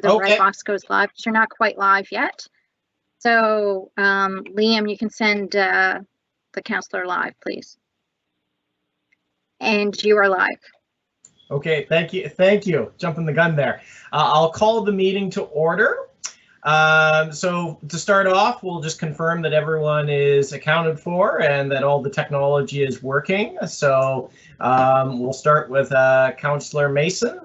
The red box goes live, but you're not quite live yet. So Liam, you can send the counselor live, please. And you are live. Okay, thank you. Jumping the gun there. I'll call the meeting to order. So to start off, we'll just confirm that everyone is accounted for and that all the technology is working. So we'll start with Councillor Mason.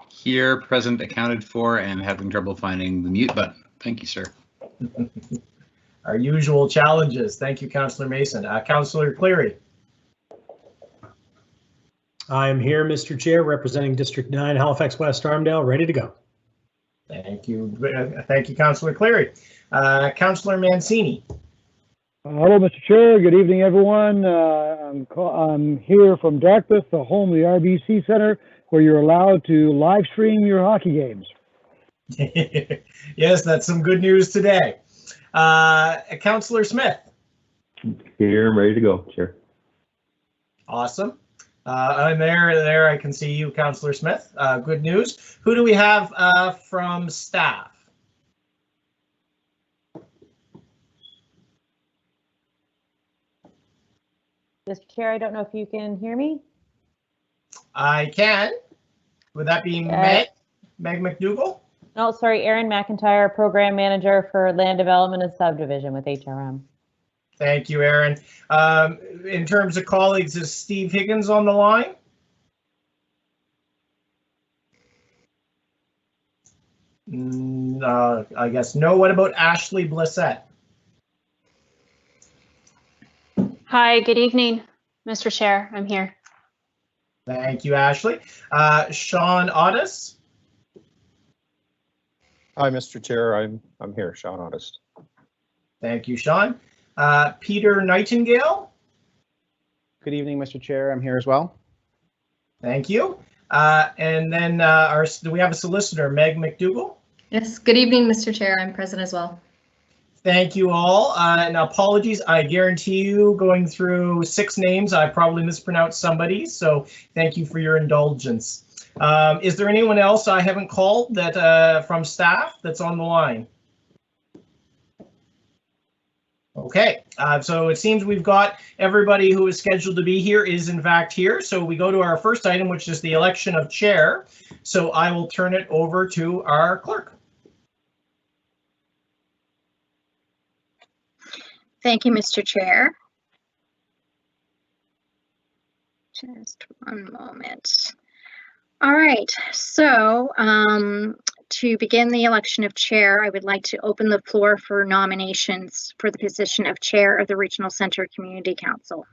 Here, present, accounted for, and having trouble finding the mute button. Thank you, sir. Our usual challenges. Thank you, Councillor Mason. Councillor Cleary. I am here, Mr. Chair, representing District 9, Halifax West Armdale, ready to go. Thank you. Thank you, Councillor Cleary. Councillor Mancini. Hello, Mr. Chair. Good evening, everyone. I'm here from Dartmouth, the home of the RBC Centre, where you're allowed to live stream your hockey games. Yes, that's some good news today. Councillor Smith. Here, I'm ready to go, Chair. Awesome. I'm there. I can see you, Councillor Smith. Good news. Who do we have from staff? Mr. Chair, I don't know if you can hear me. I can. Would that be Meg McDougall? No, sorry, Erin McIntyre, Program Manager for Land Development and Subdivision with HRM. Thank you, Erin. In terms of colleagues, is Steve Higgins on the line? I guess no. What about Ashley Blissett? Hi, good evening, Mr. Chair. I'm here. Thank you, Ashley. Sean Otis. Hi, Mr. Chair. I'm here, Sean Otis. Thank you, Sean. Peter Nightingale. Good evening, Mr. Chair. I'm here as well. Thank you. And then do we have a solicitor, Meg McDougall? Yes. Good evening, Mr. Chair. I'm present as well. Thank you all. And apologies, I guarantee you, going through 6 names, I probably mispronounced somebody, so thank you for your indulgence. Is there anyone else I haven't called that from staff that's on the line? Okay, so it seems we've got everybody who is scheduled to be here is in fact here. So we go to our first item, which is the election of chair. So I will turn it over to our clerk. Thank you, Mr. Chair. Just one moment. All right, so to begin the election of chair, I would like to open the floor for nominations for the position of chair of the Regional Center Community Council.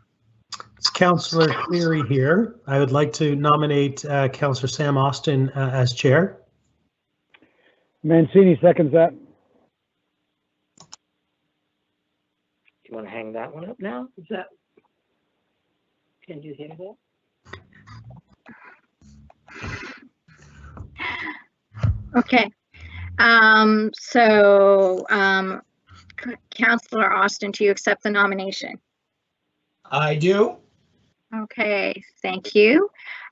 It's Councillor Cleary here. I would like to nominate Councillor Sam Austin as chair. Mancini seconds that. Do you want to hang that one up now? Is that? Can you hear that? Okay, Councillor Austin, do you accept the nomination? I do. Okay, thank you.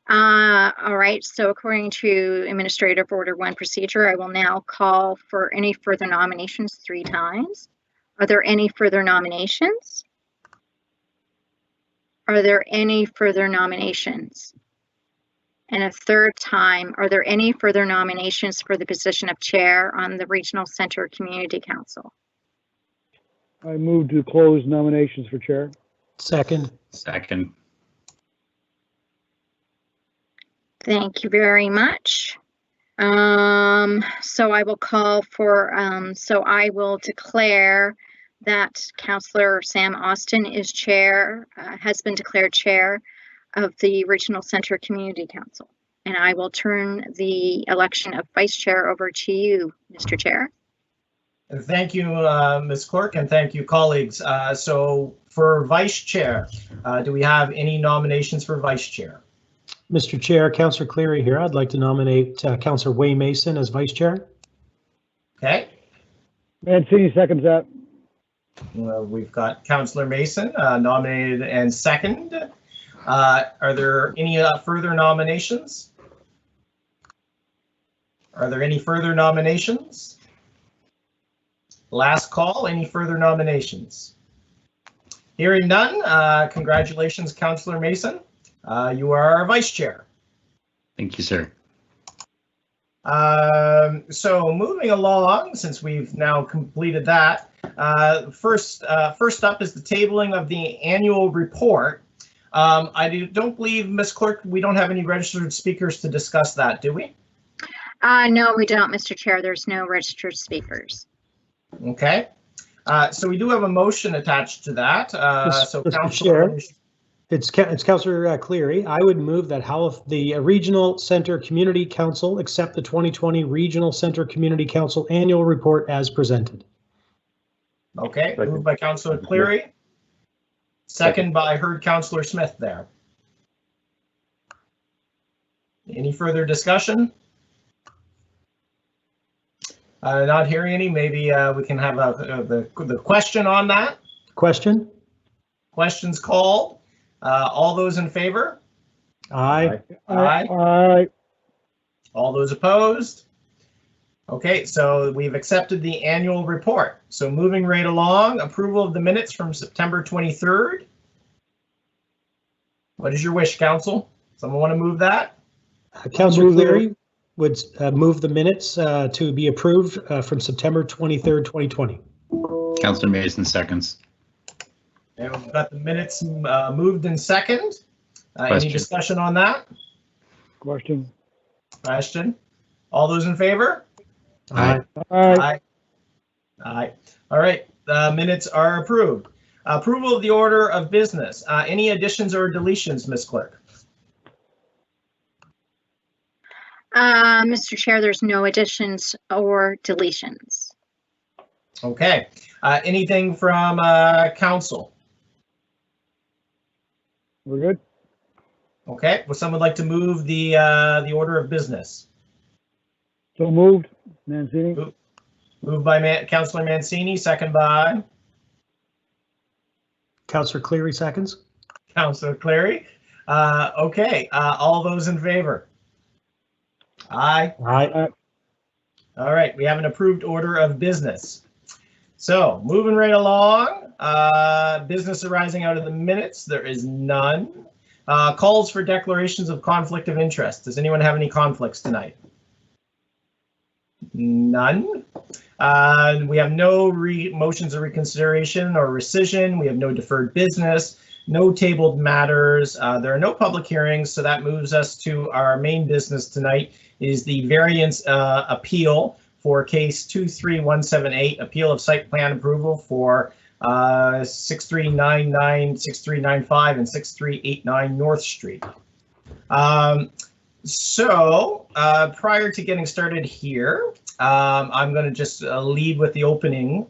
All right, so according to Administrative Order 1 procedure, I will now call for any further nominations 3 times. Are there any further nominations? Are there any further nominations? And a 3rd time, are there any further nominations for the position of chair on the Regional Center Community Council? I move to close nominations for chair. Second. Second. Thank you very much. So I will call for, so I will declare that Councillor Sam Austin is chair, has been declared chair of the Regional Center Community Council. And I will turn the election of vice chair over to you, Mr. Chair. Thank you, Ms. Clerk, and thank you, colleagues. So for vice chair, do we have any nominations for vice chair? Mr. Chair, Councillor Cleary here. I'd like to nominate Councillor Wayne Mason as vice chair. Okay. Mancini seconds that. We've got Councillor Mason nominated and second. Are there any further nominations? Are there any further nominations? Last call, any further nominations? Hearing none, congratulations, Councillor Mason. You are our vice chair. Thank you, sir. So moving along, since we've now completed that, first up is the tabling of the annual report. I don't believe, Ms. Clerk, we don't have any registered speakers to discuss that, do we? No, we don't, Mr. Chair. There's no registered speakers. Okay. So we do have a motion attached to that. So Mr. Chair, it's Councillor Cleary. I would move that the Regional Centre Community Council accept the 2020 Regional Centre Community Council Annual Report as presented. Okay, moved by Councillor Cleary. Second by heard Councillor Smith there. Any further discussion? Not hearing any. Maybe we can have the question on that. Question? Questions called. All those in favor? Aye. Aye. Aye. All those opposed? Okay, so we've accepted the annual report. So moving right along, approval of the minutes from September 23rd. What is your wish, Council? Someone want to move that? Councillor Cleary would move the minutes to be approved from September 23rd, 2020. Councillor Mason seconds. And we've got the minutes moved in second. Any discussion on that? Question. Question. All those in favor? Aye. Aye. Aye. All right, the minutes are approved. Approval of the order of business. Any additions or deletions, Ms. Clerk? Mr. Chair, there's no additions or deletions. Okay. Anything from council? We're good. Okay. Would someone like to move the order of business? So moved. Mancini. Moved by Councillor Mancini, second by Councillor Cleary seconds. Councillor Cleary. Okay. All those in favor? Aye. Aye. All right. We have an approved order of business. So moving right along, business arising out of the minutes, there is none. Calls for declarations of conflict of interest. Does anyone have any conflicts tonight? None. We have no motions of reconsideration or rescission. We have no deferred business, no tabled matters. There are no public hearings, so that moves us to our main business tonight, is the variance appeal for case 23178, appeal of site plan approval for 6399, 6395, and 6389 North Street. So prior to getting started here, I'm going to just lead with the opening.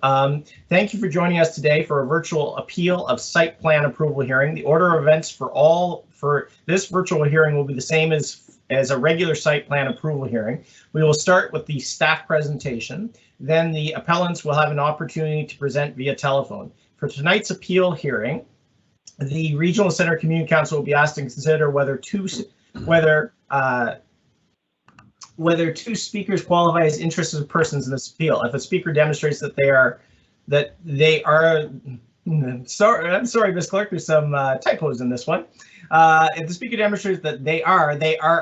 Thank you for joining us today for a virtual appeal of site plan approval hearing. The order of events for this virtual hearing will be the same as a regular site plan approval hearing. We will start with the staff presentation. Then the appellants will have an opportunity to present via telephone. For tonight's appeal hearing, the Regional Centre Community Council will be asked to consider whether two speakers qualify as interested persons in this appeal. If a speaker demonstrates that they are, I'm sorry, Ms. Clerk, there's some typos in this one. If the speaker demonstrates that they are,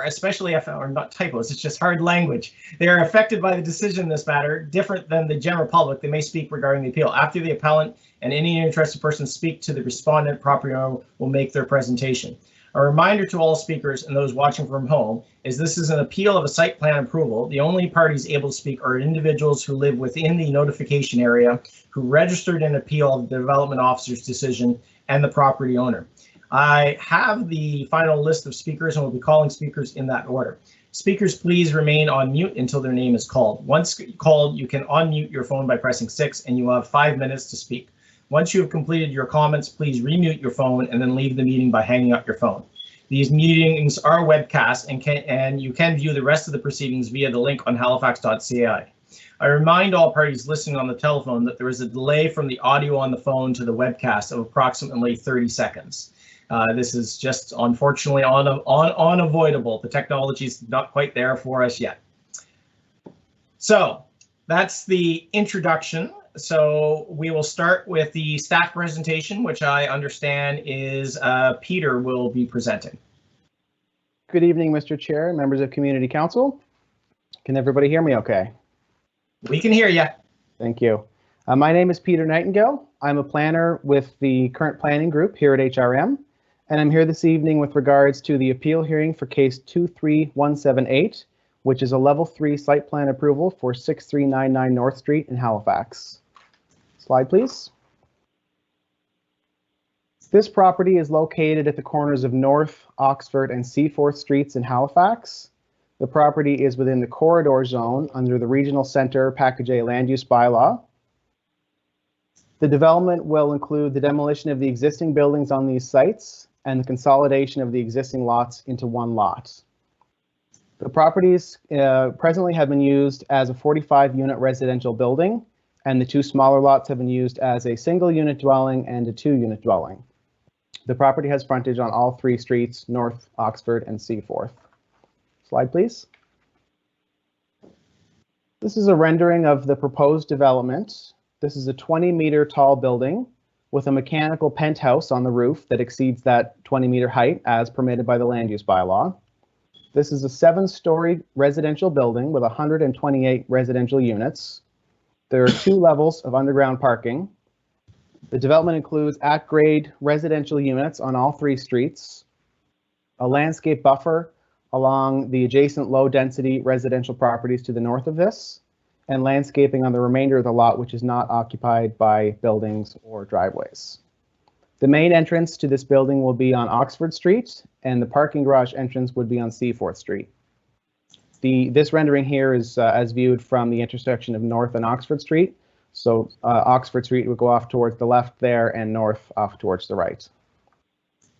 especially if, or not typos, it's just hard language. They are affected by the decision in this matter, different than the general public. They may speak regarding the appeal. After the appellant and any interested person speak to the respondent, property owner will make their presentation. A reminder to all speakers and those watching from home is this is an appeal of a site plan approval. The only parties able to speak are individuals who live within the notification area, who registered an appeal of the development officer's decision, and the property owner. I have the final list of speakers and will be calling speakers in that order. Speakers, please remain on mute until their name is called. Once called, you can unmute your phone by pressing 6 and you will have 5 minutes to speak. Once you have completed your comments, please remute your phone and then leave the meeting by hanging up your phone. These meetings are webcast and you can view the rest of the proceedings via the link on halifax.ca. I remind all parties listening on the telephone that there is a delay from the audio on the phone to the webcast of approximately 30 seconds. This is just unfortunately unavoidable. The technology is not quite there for us yet. So that's the introduction. So we will start with the staff presentation, which I understand is Peter will be presenting. Good evening, Mr. Chair, members of Community Council. Can everybody hear me okay? We can hear you. Thank you. My name is Peter Nightingale. I'm a planner with the current planning group here at HRM, and I'm here this evening with regards to the appeal hearing for case 23178, which is a level 3 site plan approval for 6399 North Street in Halifax. Slide, please. This property is located at the corners of North, Oxford, and Seaforth Streets in Halifax. The property is within the corridor zone under the Regional Centre Package A land use bylaw. The development will include the demolition of the existing buildings on these sites and the consolidation of the existing lots into one lot. The properties presently have been used as a 45-unit residential building, and the 2 smaller lots have been used as a single-unit dwelling and a 2-unit dwelling. The property has frontage on all 3 streets, North, Oxford, and Seaforth. Slide, please. This is a rendering of the proposed development. This is a 20-meter tall building with a mechanical penthouse on the roof that exceeds that 20-meter height as permitted by the land use bylaw. This is a 7-story residential building with 128 residential units. There are 2 levels of underground parking. The development includes at-grade residential units on all 3 streets, a landscape buffer along the adjacent low-density residential properties to the north of this, and landscaping on the remainder of the lot, which is not occupied by buildings or driveways. The main entrance to this building will be on Oxford Street, and the parking garage entrance would be on Seaforth Street. This rendering here is as viewed from the intersection of North and Oxford Street. So Oxford Street would go off towards the left there and North off towards the right.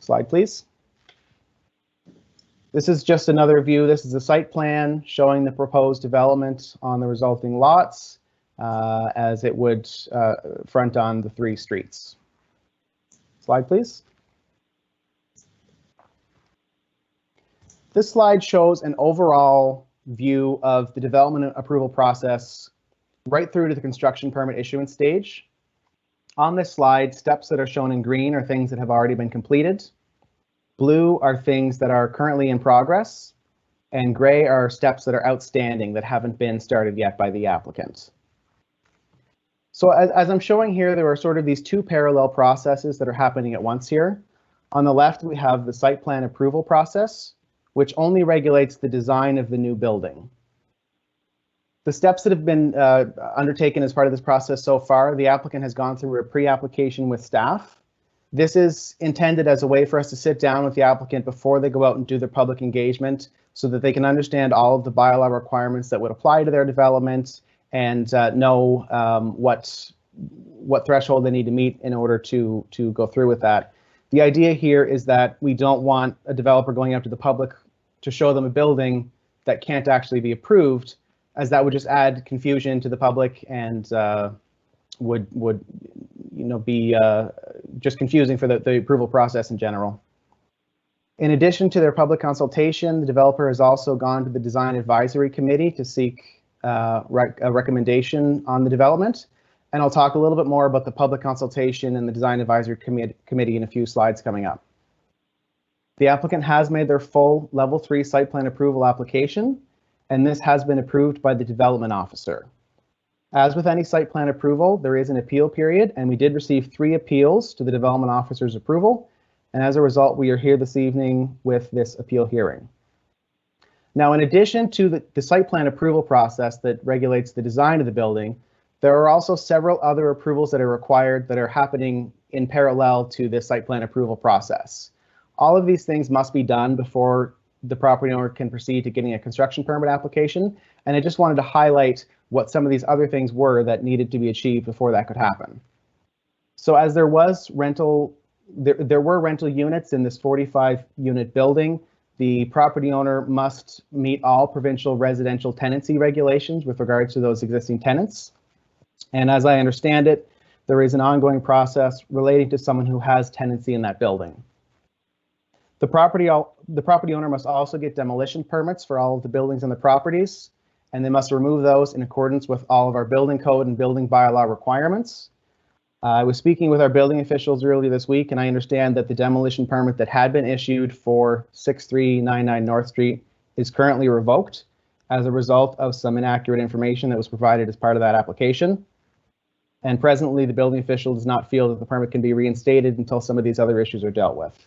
Slide, please. This is just another view. This is a site plan showing the proposed development on the resulting lots as it would front on the 3 streets. Slide, please. This slide shows an overall view of the development approval process right through to the construction permit issuance stage. On this slide, steps that are shown in green are things that have already been completed. Blue are things that are currently in progress, and gray are steps that are outstanding that haven't been started yet by the applicant. So as I'm showing here, there are sort of these 2 parallel processes that are happening at once here. On the left, we have the site plan approval process, which only regulates the design of the new building. The steps that have been undertaken as part of this process so far, the applicant has gone through a pre-application with staff. This is intended as a way for us to sit down with the applicant before they go out and do their public engagement so that they can understand all of the bylaw requirements that would apply to their development and know what threshold they need to meet in order to go through with that. The idea here is that we don't want a developer going out to the public to show them a building that can't actually be approved, as that would just add confusion to the public and would be just confusing for the approval process in general. In addition to their public consultation, the developer has also gone to the Design Advisory Committee to seek a recommendation on the development. And I'll talk a little bit more about the public consultation and the Design Advisory Committee in a few slides coming up. The applicant has made their full level 3 site plan approval application, and this has been approved by the development officer. As with any site plan approval, there is an appeal period, and we did receive 3 appeals to the development officer's approval. And as a result, we are here this evening with this appeal hearing. Now, in addition to the site plan approval process that regulates the design of the building, there are also several other approvals that are required that are happening in parallel to this site plan approval process. All of these things must be done before the property owner can proceed to getting a construction permit application. And I just wanted to highlight what some of these other things were that needed to be achieved before that could happen. So as there were rental units in this 45-unit building, the property owner must meet all provincial residential tenancy regulations with regards to those existing tenants. And as I understand it, there is an ongoing process relating to someone who has tenancy in that building. The property owner must also get demolition permits for all of the buildings on the properties, and they must remove those in accordance with all of our building code and building bylaw requirements. I was speaking with our building officials earlier this week, and I understand that the demolition permit that had been issued for 6399 North Street is currently revoked as a result of some inaccurate information that was provided as part of that application. And presently, the building official does not feel that the permit can be reinstated until some of these other issues are dealt with.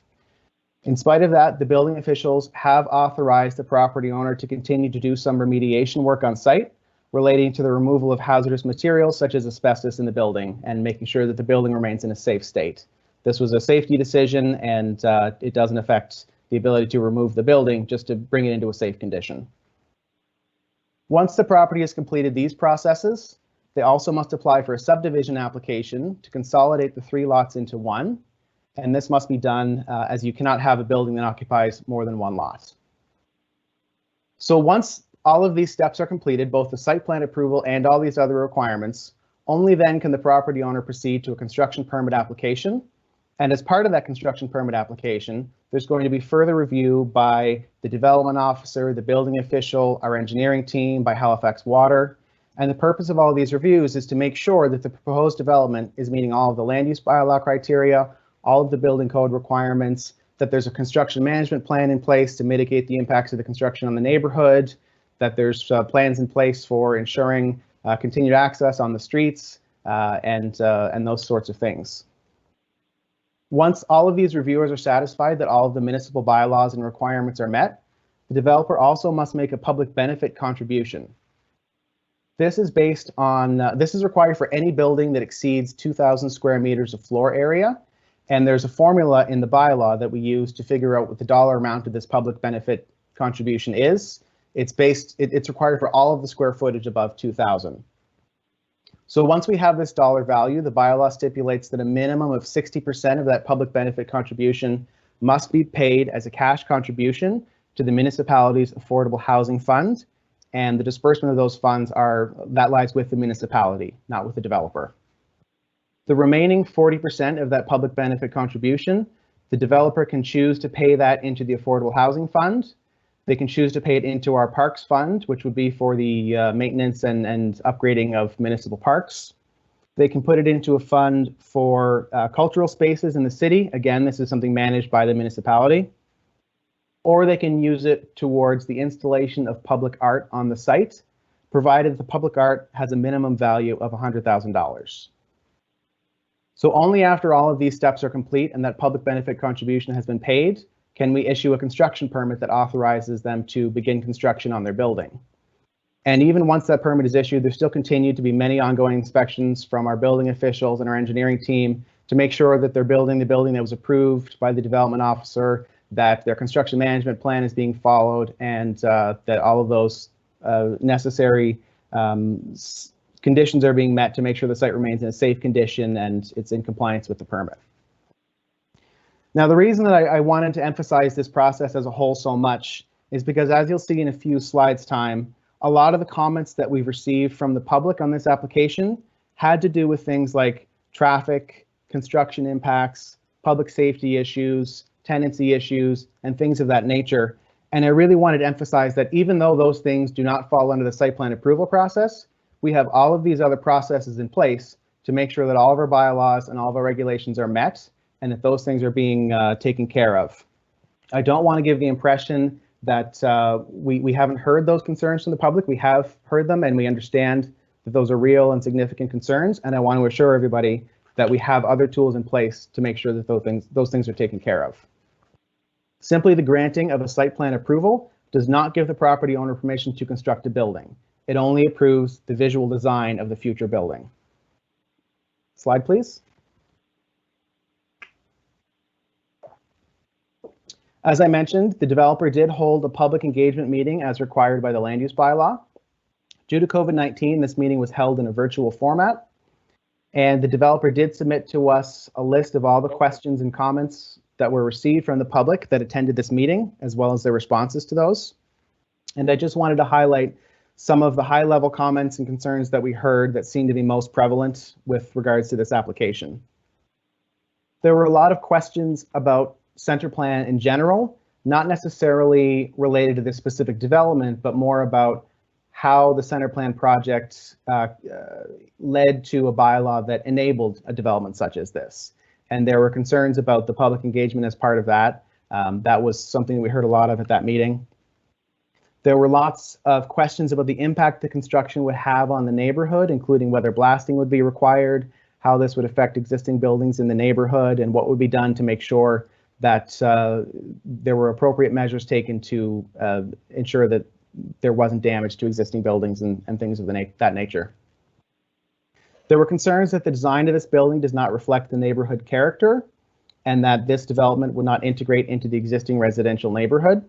In spite of that, the building officials have authorized the property owner to continue to do some remediation work on site relating to the removal of hazardous materials such as asbestos in the building and making sure that the building remains in a safe state. This was a safety decision, and it doesn't affect the ability to remove the building, just to bring it into a safe condition. Once the property has completed these processes, they also must apply for a subdivision application to consolidate the 3 lots into one. And this must be done as you cannot have a building that occupies more than 1 lot. So once all of these steps are completed, both the site plan approval and all these other requirements, only then can the property owner proceed to a construction permit application. And as part of that construction permit application, there's going to be further review by the development officer, the building official, our engineering team, by Halifax Water. And the purpose of all these reviews is to make sure that the proposed development is meeting all of the land use bylaw criteria, all of the building code requirements, that there's a construction management plan in place to mitigate the impacts of the construction on the neighborhood, that there's plans in place for ensuring continued access on the streets and those sorts of things. Once all of these reviewers are satisfied that all of the municipal bylaws and requirements are met, the developer also must make a public benefit contribution. This is based on, this is required for any building that exceeds 2,000 square meters of floor area. And there's a formula in the bylaw that we use to figure out what the dollar amount of this public benefit contribution is. It's required for all of the square footage above 2,000. So once we have this dollar value, the bylaw stipulates that a minimum of 60% of that public benefit contribution must be paid as a cash contribution to the municipality's affordable housing fund. And the disbursement of those funds that lies with the municipality, not with the developer. The remaining 40% of that public benefit contribution, the developer can choose to pay that into the Affordable Housing Fund. They can choose to pay it into our Parks Fund, which would be for the maintenance and upgrading of municipal parks. They can put it into a fund for cultural spaces in the city. Again, this is something managed by the municipality. Or they can use it towards the installation of public art on the site, provided the public art has a minimum value of $100,000. So only after all of these steps are complete and that public benefit contribution has been paid, can we issue a construction permit that authorizes them to begin construction on their building. And even once that permit is issued, there still continue to be many ongoing inspections from our building officials and our engineering team to make sure that they're building the building that was approved by the development officer, that their construction management plan is being followed, and that all of those necessary conditions are being met to make sure the site remains in a safe condition and it's in compliance with the permit. Now, the reason that I wanted to emphasize this process as a whole so much is because, as you'll see in a few slides' time, a lot of the comments that we've received from the public on this application had to do with things like traffic, construction impacts, public safety issues, tenancy issues, and things of that nature. And I really wanted to emphasize that even though those things do not fall under the site plan approval process, we have all of these other processes in place to make sure that all of our bylaws and all of our regulations are met and that those things are being taken care of. I don't want to give the impression that we haven't heard those concerns from the public. We have heard them and we understand that those are real and significant concerns. And I want to assure everybody that we have other tools in place to make sure that those things are taken care of. Simply the granting of a site plan approval does not give the property owner permission to construct a building. It only approves the visual design of the future building. Slide, please. As I mentioned, the developer did hold a public engagement meeting as required by the land use bylaw. Due to COVID-19, this meeting was held in a virtual format, and the developer did submit to us a list of all the questions and comments that were received from the public that attended this meeting, as well as their responses to those. And I just wanted to highlight some of the high-level comments and concerns that we heard that seem to be most prevalent with regards to this application. There were a lot of questions about center plan in general, not necessarily related to this specific development, but more about how the center plan project led to a bylaw that enabled a development such as this. And there were concerns about the public engagement as part of that. That was something we heard a lot of at that meeting. There were lots of questions about the impact the construction would have on the neighborhood, including whether blasting would be required, how this would affect existing buildings in the neighborhood, and what would be done to make sure that there were appropriate measures taken to ensure that there wasn't damage to existing buildings and things of that nature. There were concerns that the design of this building does not reflect the neighborhood character and that this development would not integrate into the existing residential neighborhood.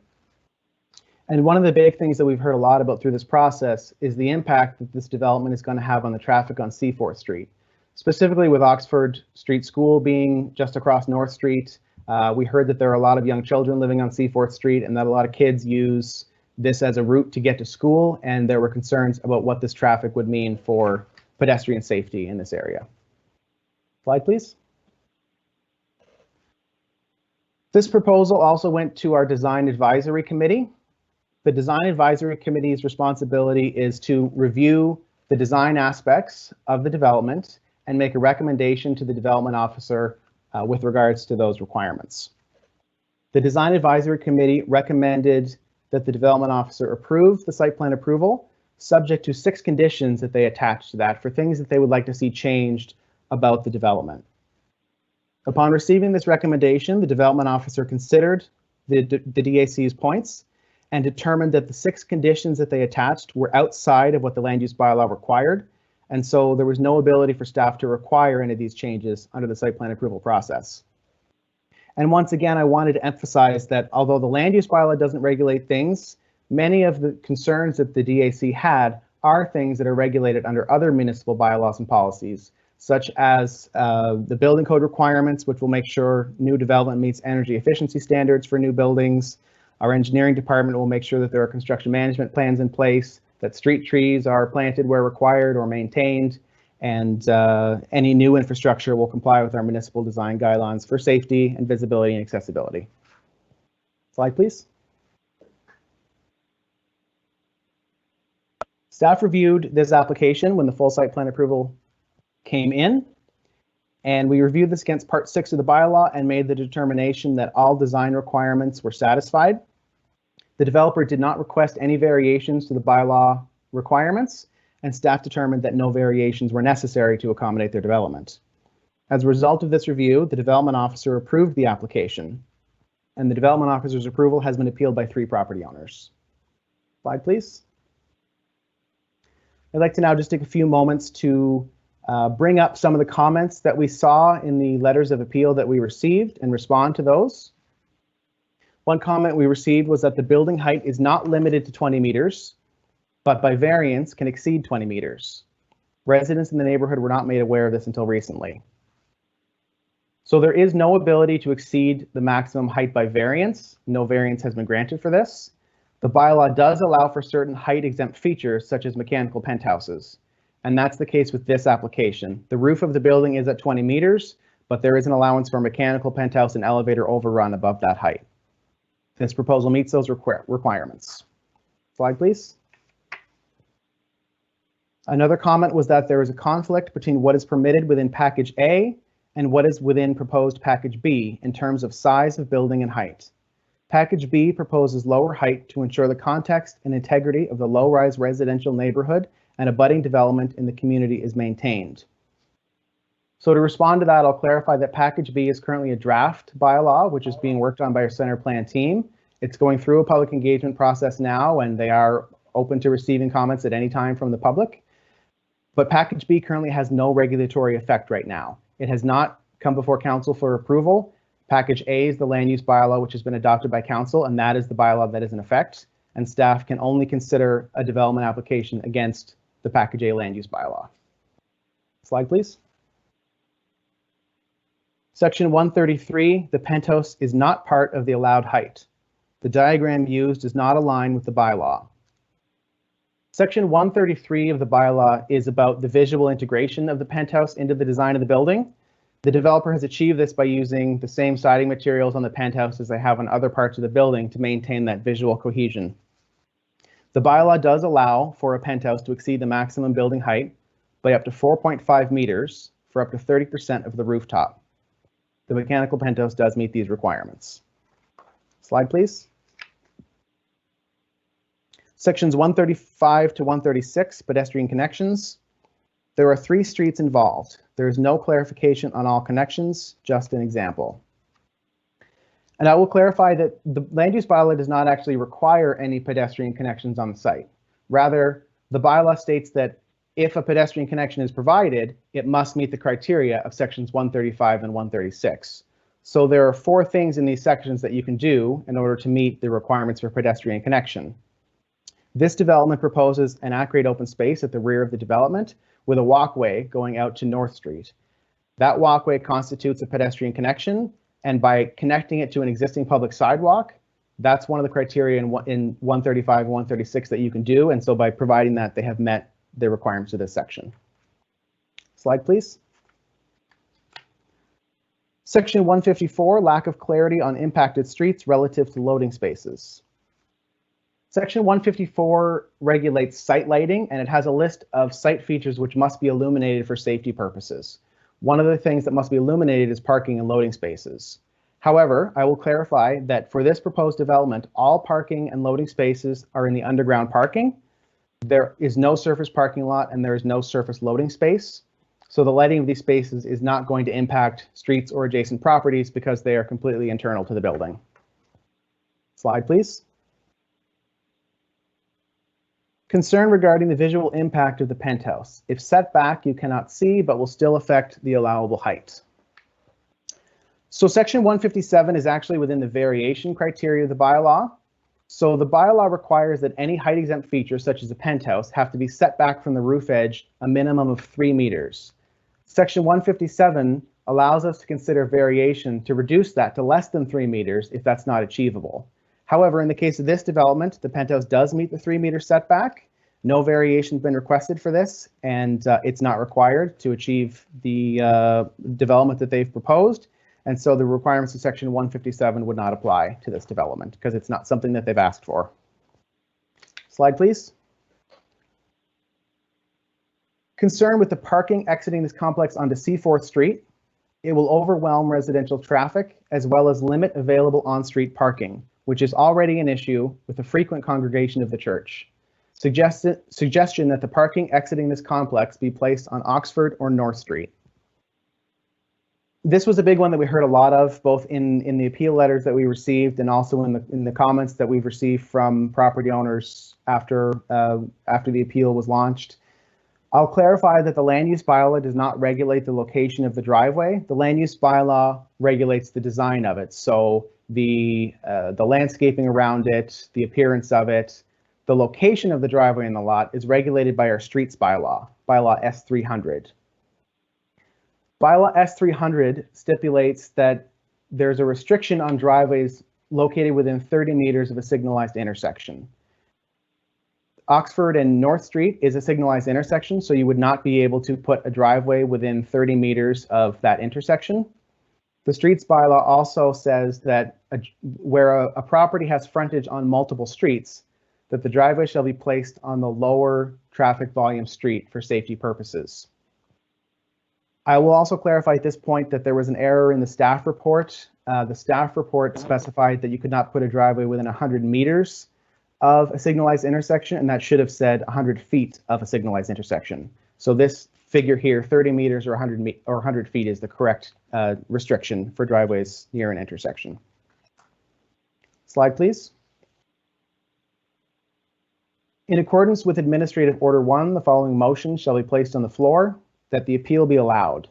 And one of the big things that we've heard a lot about through this process is the impact that this development is going to have on the traffic on Seaforth Street, specifically with Oxford Street School being just across North Street. We heard that there are a lot of young children living on Seaforth Street and that a lot of kids use this as a route to get to school, and there were concerns about what this traffic would mean for pedestrian safety in this area. Slide, please. This proposal also went to our Design Advisory Committee. The Design Advisory Committee's responsibility is to review the design aspects of the development and make a recommendation to the development officer with regards to those requirements. The Design Advisory Committee recommended that the development officer approve the site plan approval, subject to 6 conditions that they attached to that for things that they would like to see changed about the development. Upon receiving this recommendation, the development officer considered the DAC's points and determined that the 6 conditions that they attached were outside of what the land use bylaw required, and so there was no ability for staff to require any of these changes under the site plan approval process. And once again, I wanted to emphasize that although the land use bylaw doesn't regulate things, many of the concerns that the DAC had are things that are regulated under other municipal bylaws and policies, such as the building code requirements, which will make sure new development meets energy efficiency standards for new buildings. Our engineering department will make sure that there are construction management plans in place, that street trees are planted where required or maintained, and any new infrastructure will comply with our municipal design guidelines for safety and visibility and accessibility. Slide, please. Staff reviewed this application when the full site plan approval came in, and we reviewed this against Part 6 of the bylaw and made the determination that all design requirements were satisfied. The developer did not request any variations to the bylaw requirements, and staff determined that no variations were necessary to accommodate their development. As a result of this review, the development officer approved the application, and the development officer's approval has been appealed by 3 property owners. Slide, please. I'd like to now just take a few moments to bring up some of the comments that we saw in the letters of appeal that we received and respond to those. One comment we received was that the building height is not limited to 20 meters, but by variance can exceed 20 meters. Residents in the neighborhood were not made aware of this until recently. So there is no ability to exceed the maximum height by variance. No variance has been granted for this. The bylaw does allow for certain height exempt features such as mechanical penthouses. And that's the case with this application. The roof of the building is at 20 meters, but there is an allowance for mechanical penthouse and elevator overrun above that height. This proposal meets those requirements. Slide, please. Another comment was that there is a conflict between what is permitted within Package A and what is within proposed Package B in terms of size of building and height. Package B proposes lower height to ensure the context and integrity of the low-rise residential neighborhood and abutting development in the community is maintained. So to respond to that, I'll clarify that Package B is currently a draft bylaw, which is being worked on by our center plan team. It's going through a public engagement process now, and they are open to receiving comments at any time from the public. But Package B currently has no regulatory effect right now. It has not come before council for approval. Package A is the land use bylaw, which has been adopted by council, and that is the bylaw that is in effect. And staff can only consider a development application against the Package A land use bylaw. Slide, please. Section 133, the penthouse is not part of the allowed height. The diagram used does not align with the bylaw. Section 133 of the bylaw is about the visual integration of the penthouse into the design of the building. The developer has achieved this by using the same siding materials on the penthouse as they have on other parts of the building to maintain that visual cohesion. The bylaw does allow for a penthouse to exceed the maximum building height by up to 4.5 meters for up to 30% of the rooftop. The mechanical penthouse does meet these requirements. Slide, please. Sections 135 to 136, pedestrian connections. There are 3 streets involved. There is no clarification on all connections, just an example. And I will clarify that the land use bylaw does not actually require any pedestrian connections on the site. Rather, the bylaw states that if a pedestrian connection is provided, it must meet the criteria of sections 135 and 136. So there are 4 things in these sections that you can do in order to meet the requirements for pedestrian connection. This development proposes an at-grade open space at the rear of the development with a walkway going out to North Street. That walkway constitutes a pedestrian connection, and by connecting it to an existing public sidewalk, that's one of the criteria in 135 and 136 that you can do, and so by providing that, they have met the requirements of this section. Slide, please. Section 154, lack of clarity on impacted streets relative to loading spaces. Section 154 regulates site lighting, and it has a list of site features which must be illuminated for safety purposes. One of the things that must be illuminated is parking and loading spaces. However, I will clarify that for this proposed development, all parking and loading spaces are in the underground parking. There is no surface parking lot and there is no surface loading space. So the lighting of these spaces is not going to impact streets or adjacent properties because they are completely internal to the building. Slide, please. Concern regarding the visual impact of the penthouse. If set back, you cannot see, but will still affect the allowable height. So section 157 is actually within the variation criteria of the bylaw. So the bylaw requires that any height exempt features, such as a penthouse, have to be set back from the roof edge a minimum of 3 meters. Section 157 allows us to consider variation to reduce that to less than 3 meters if that's not achievable. However, in the case of this development, the penthouse does meet the 3-meter setback. No variation has been requested for this, and it's not required to achieve the development that they've proposed. And so the requirements of section 157 would not apply to this development because it's not something that they've asked for. Slide, please. Concern with the parking exiting this complex onto Seaforth Street. It will overwhelm residential traffic as well as limit available on-street parking, which is already an issue with the frequent congregation of the church. Suggestion that the parking exiting this complex be placed on Oxford or North Street. This was a big one that we heard a lot of, both in the appeal letters that we received and also in the comments that we've received from property owners after the appeal was launched. I'll clarify that the land use bylaw does not regulate the location of the driveway. The land use bylaw regulates the design of it. So the landscaping around it, the appearance of it, the location of the driveway in the lot is regulated by our streets bylaw, bylaw S300. Bylaw S300 stipulates that there's a restriction on driveways located within 30 meters of a signalized intersection. Oxford and North Street is a signalized intersection, so you would not be able to put a driveway within 30 meters of that intersection. The streets bylaw also says that where a property has frontage on multiple streets, that the driveway shall be placed on the lower traffic volume street for safety purposes. I will also clarify at this point that there was an error in the staff report. The staff report specified that you could not put a driveway within 100 meters of a signalized intersection, and that should have said 100 feet of a signalized intersection. So this figure here, 30 meters or 100 feet is the correct restriction for driveways near an intersection. Slide, please. In accordance with Administrative Order 1, the following motion shall be placed on the floor, that the appeal be allowed.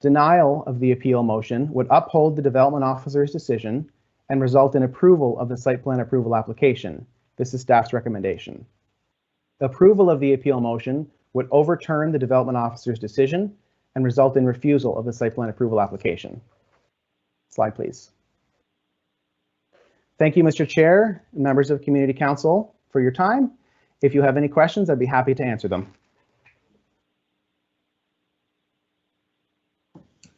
Denial of the appeal motion would uphold the development officer's decision and result in approval of the site plan approval application. This is staff's recommendation. Approval of the appeal motion would overturn the development officer's decision and result in refusal of the site plan approval application. Slide, please. Thank you, Mr. Chair, and members of Community Council, for your time. If you have any questions, I'd be happy to answer them.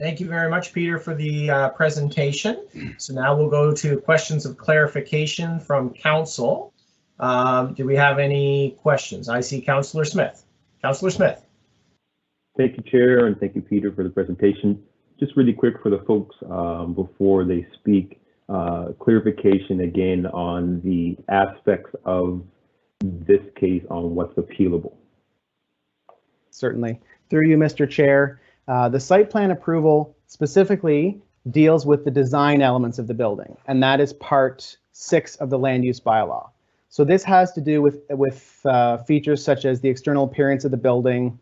Thank you very much, Peter, for the presentation. So now we'll go to questions of clarification from council. Do we have any questions? I see Councillor Smith. Councillor Smith. Thank you, Chair, and thank you, Peter, for the presentation. Just really quick for the folks before they speak, clarification again on the aspects of this case on what's appealable. Certainly. Through you, Mr. Chair, the site plan approval specifically deals with the design elements of the building, and that is part 6 of the land use bylaw. So this has to do with features such as the external appearance of the building,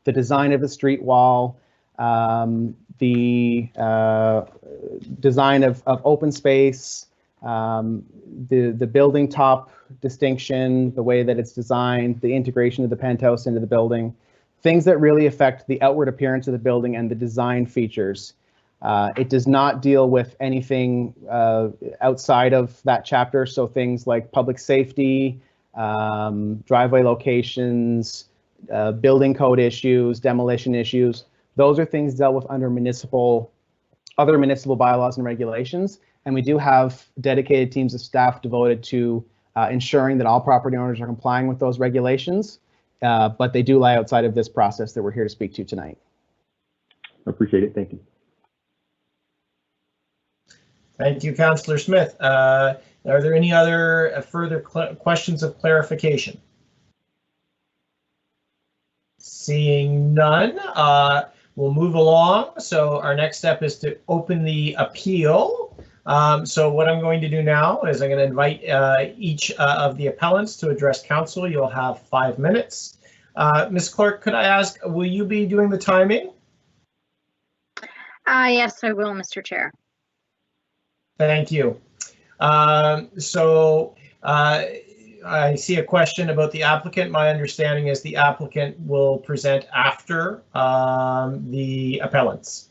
the design of the street wall, the design of open space, the building top distinction, the way that it's designed, the integration of the penthouse into the building, things that really affect the outward appearance of the building and the design features. It does not deal with anything outside of that chapter, so things like public safety, driveway locations, building code issues, demolition issues. Those are things dealt with under other municipal bylaws and regulations, and we do have dedicated teams of staff devoted to ensuring that all property owners are complying with those regulations, but they do lie outside of this process that we're here to speak to tonight. I appreciate it. Thank you. Thank you, Councillor Smith. Are there any other further questions of clarification? Seeing none, we'll move along. So our next step is to open the appeal. So what I'm going to do now is I'm going to invite each of the appellants to address council. You'll have 5 minutes. Ms. Clerk, could I ask, will you be doing the timing? Yes, I will, Mr. Chair. Thank you. I see a question about the applicant. My understanding is the applicant will present after the appellants.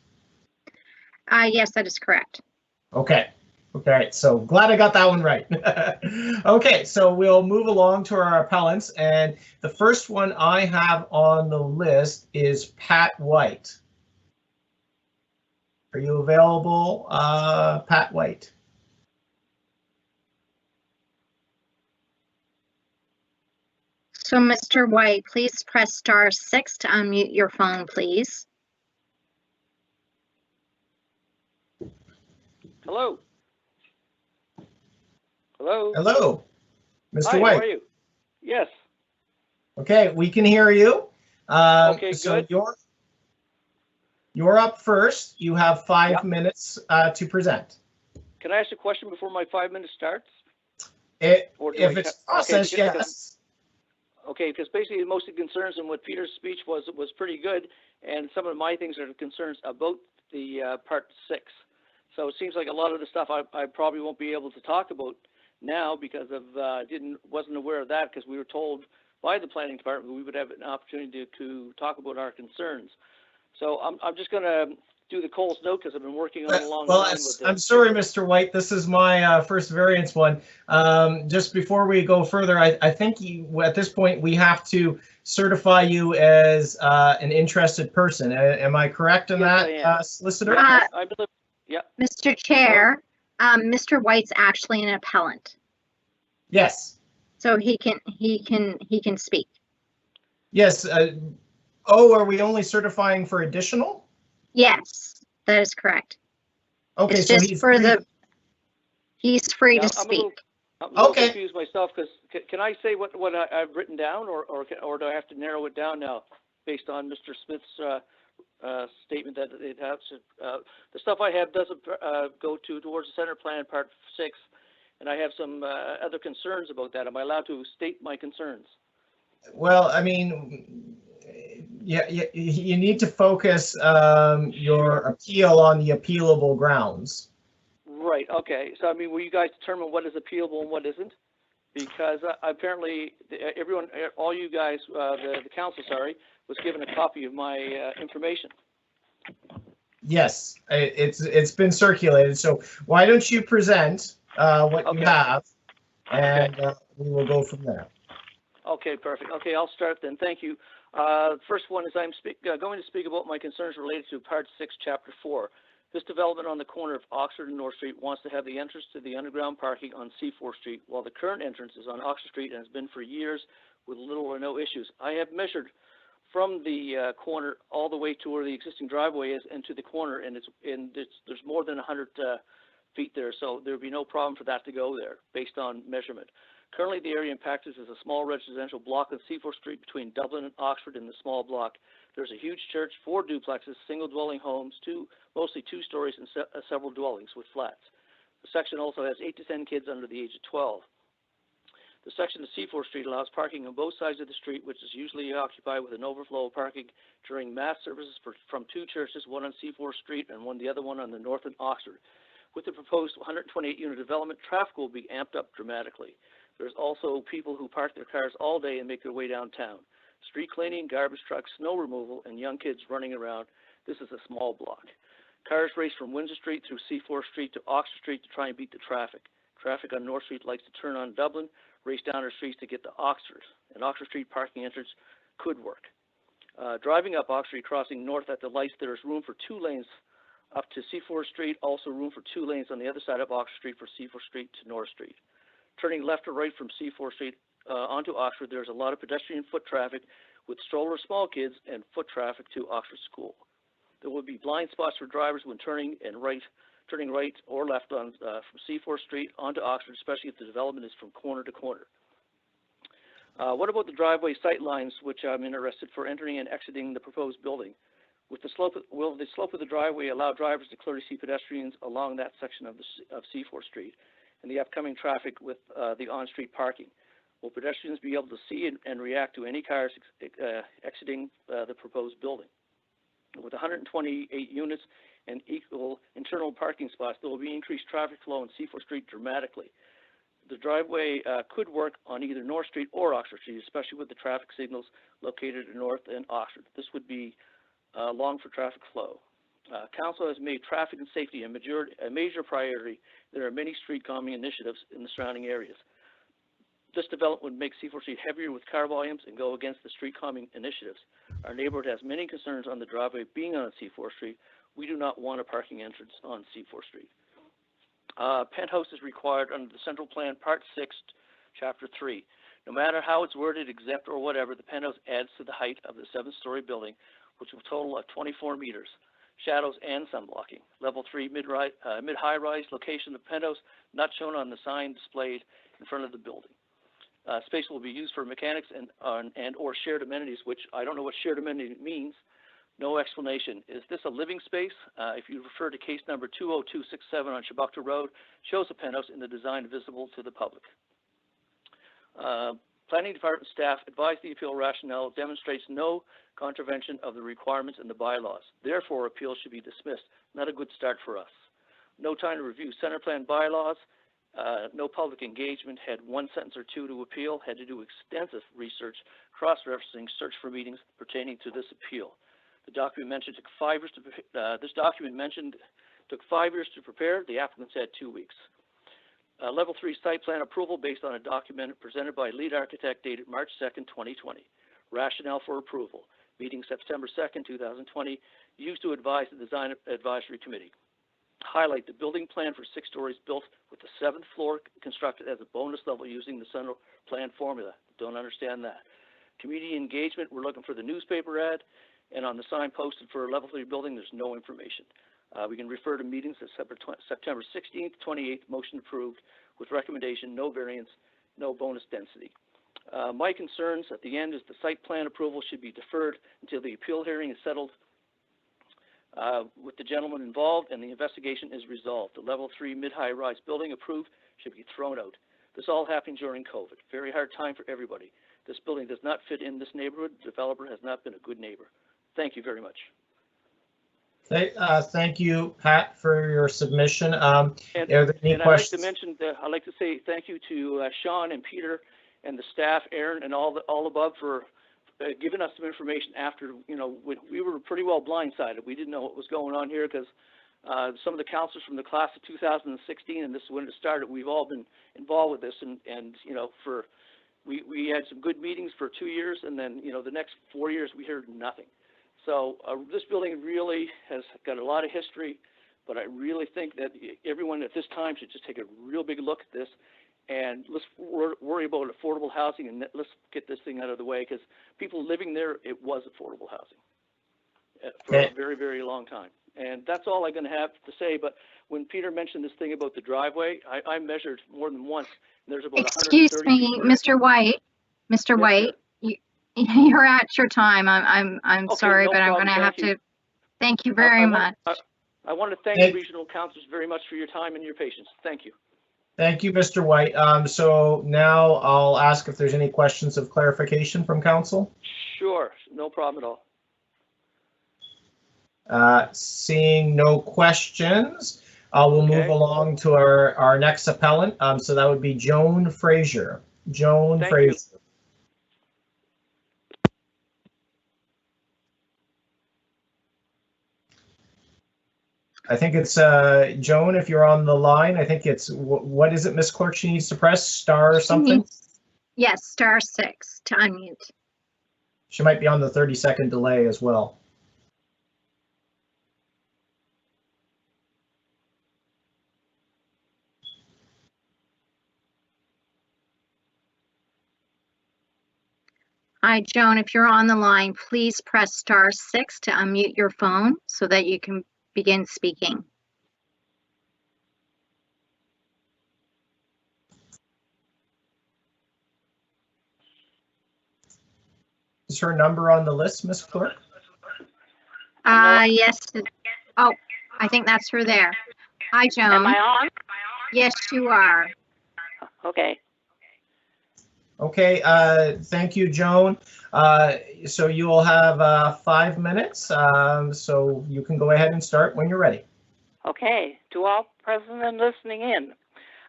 Yes, that is correct. Okay. Okay, so glad I got that one right. Okay, so we'll move along to our appellants, and the first one I have on the list is Pat White. Are you available, Pat White? So, Mr. White, please press *6 to unmute your phone, please. Hello. Hello. Hello, Mr. Hi, White. how are you? Yes. Okay, we can hear you. Okay, so good. You're up first. You have 5 minutes to present. Can I ask a question before my 5 minutes starts? If it's processed, yes. Okay, because basically most of the concerns in what Peter's speech was pretty good, and some of my things are the concerns about the part 6. So it seems like a lot of the stuff I probably won't be able to talk about now because of wasn't aware of that, because we were told by the planning department we would have an opportunity to talk about our concerns. So I'm just going to do the Coles note because I've been working on a long time with this. I'm sorry, Mr. White. This is my first variance one. Just before we go further, I think at this point we have to certify you as an interested person. Am I correct in that, solicitor? Yeah. Mr. Chair, Mr. White's actually an appellant, Yes. so he can speak. Yes. Oh, are we only certifying for additional? Yes, that is correct. Okay, it's so just he's free to speak. I'm a little confused myself, because can I say what I've written down, or do I have to narrow it down now based on Mr. Smith's statement that it has the stuff I have doesn't go towards the center plan part 6, and I have some other concerns about that. Am I allowed to state my concerns? Well, I mean, yeah, you need to focus your appeal on the appealable grounds. Right. Okay. So I mean, will you guys determine what is appealable and what isn't? Because apparently all you guys, the council, sorry, was given a copy of my information. Yes, it's been circulated. So why don't you present what you have, and we will go from there. Okay, perfect. Okay, I'll start then. Thank you. First one is I'm going to speak about my concerns related to Part 6, Chapter 4. This development on the corner of Oxford and North Street wants to have the entrance to the underground parking on C4 Street, while the current entrance is on Oxford Street and has been for years with little or no issues. I have measured from the corner all the way to where the existing driveway is and to the corner, and there's more than 100 feet there, so there would be no problem for that to go there based on measurement. Currently, the area impacted is a small residential block on C4 Street between Dublin and Oxford in the small block. There's a huge church, 4 duplexes, single-dwelling homes, mostly 2 stories, and several dwellings with flats. The section also has 8 to 10 kids under the age of 12. The section of C4 Street allows parking on both sides of the street, which is usually occupied with an overflow of parking during mass services from 2 churches, one on C4 Street and the other one on the north and Oxford. With the proposed 128-unit development, traffic will be amped up dramatically. There's also people who park their cars all day and make their way downtown. Street cleaning, garbage trucks, snow removal, and young kids running around. This is a small block. Cars race from Windsor Street through C4 Street to Oxford Street to try and beat the traffic. Traffic on North Street likes to turn on Dublin, race down our streets to get to Oxford. An Oxford Street parking entrance could work. Driving up Oxford Street, crossing north at the lights, there is room for 2 lanes up to C4 Street, also room for 2 lanes on the other side of Oxford Street for C4 Street to North Street. Turning left or right from C4 Street onto Oxford, there's a lot of pedestrian foot traffic with stroller small kids and foot traffic to Oxford School. There will be blind spots for drivers when turning right or left on from C4 Street onto Oxford, especially if the development is from corner to corner. What about the driveway sight lines, which I'm interested for entering and exiting the proposed building? Will the slope of the driveway allow drivers to clearly see pedestrians along that section of C4 Street and the upcoming traffic with the on-street parking? Will pedestrians be able to see and react to any cars exiting the proposed building? With 128 units and equal internal parking spots, there will be increased traffic flow on C4 Street dramatically. The driveway could work on either North Street or Oxford Street, especially with the traffic signals located in North and Oxford. This would be long for traffic flow. Council has made traffic and safety a major priority. There are many street calming initiatives in the surrounding areas. This development would make C4 Street heavier with car volumes and go against the street calming initiatives. Our neighborhood has many concerns on the driveway being on C4 Street. We do not want a parking entrance on C4 Street. Penthouse is required under the Central Plan Part 6, Chapter 3. No matter how it's worded, exempt or whatever, the penthouse adds to the height of the 7-story building, which will total of 24 meters. Shadows and sun blocking. Level 3 mid-high rise location of penthouse not shown on the sign displayed in front of the building. Space will be used for mechanics and or shared amenities, which I don't know what shared amenity means. No explanation. Is this a living space? If you refer to case number 20267 on Shabukta Road, shows a penthouse in the design visible to the public. Planning Department staff advised the appeal rationale demonstrates no contravention of the requirements in the bylaws. Therefore, appeal should be dismissed. Not a good start for us. No time to review center plan bylaws. No public engagement, had 1 sentence or 2 to appeal, had to do extensive research, cross-referencing, search for meetings pertaining to this appeal. The document mentioned took 5 years to took 5 years to prepare. The applicants had 2 weeks. Level 3 site plan approval based on a document presented by lead architect dated March 2nd, 2020. Rationale for approval. Meeting September 2nd, 2020. Used to advise the design advisory committee. Highlight the building plan for 6 stories built with the 7th floor constructed as a bonus level using the central plan formula. Don't understand that. Community engagement, we're looking for the newspaper ad, and on the sign posted for a level 3 building, there's no information. We can refer to meetings at September 16th, 28th, motion approved with recommendation, no variance, no bonus density. My concerns at the end is the site plan approval should be deferred until the appeal hearing is settled with the gentleman involved and the investigation is resolved. The level 3 mid-high rise building approved should be thrown out. This all happened during COVID. Very hard time for everybody. This building does not fit in this neighborhood. The developer has not been a good neighbor. Thank you very much. Thank you, Pat, for your submission. Are there any questions? I'd like to say thank you to Sean and Peter and the staff, Aaron, and all above for giving us some information after, we were pretty well blindsided. We didn't know what was going on here because some of the counselors from the class of 2016, and this is when it started, we've all been involved with this, and for we had some good meetings for 2 years, and then, you know, the next 4 years we heard nothing. So this building really has got a lot of history, but I really think that everyone at this time should just take a real big look at this, and let's worry about affordable housing, and let's get this thing out of the way, because people living there, it was affordable housing for a very, very long time. And that's all I'm going to have to say. But when Peter mentioned this thing about the driveway, I measured more than once. And there's about Excuse me, Mr. White. Mr. White, you're at your time. I'm okay, sorry, no but I'm problem. going to have to. Thank you very much. I want to thank the regional councils very much for your time and your patience. Thank you. Thank you, Mr. White. So now I'll ask if there's any questions of clarification from council. Sure, no problem at all. Seeing no questions, we'll move along to our next appellant. So that would be Joan Frazier. Joan Frazier. I think it's Joan, if you're on the line. I think it's, what is it, Miss Clerk, she needs to press? Star something? Yes, star 6 to unmute. She might be on the 30-second delay as well. Hi, Joan, if you're on the line, please press star 6 to unmute your phone so that you can begin speaking. Is her number on the list, Miss Clerk? Yes. Oh, I think that's her there. Hi, Joan. Am I on? Yes, you are. Okay. Okay, thank you, Joan. So you will have 5 minutes, so you can go ahead and start when you're ready. Okay. To all present and listening in,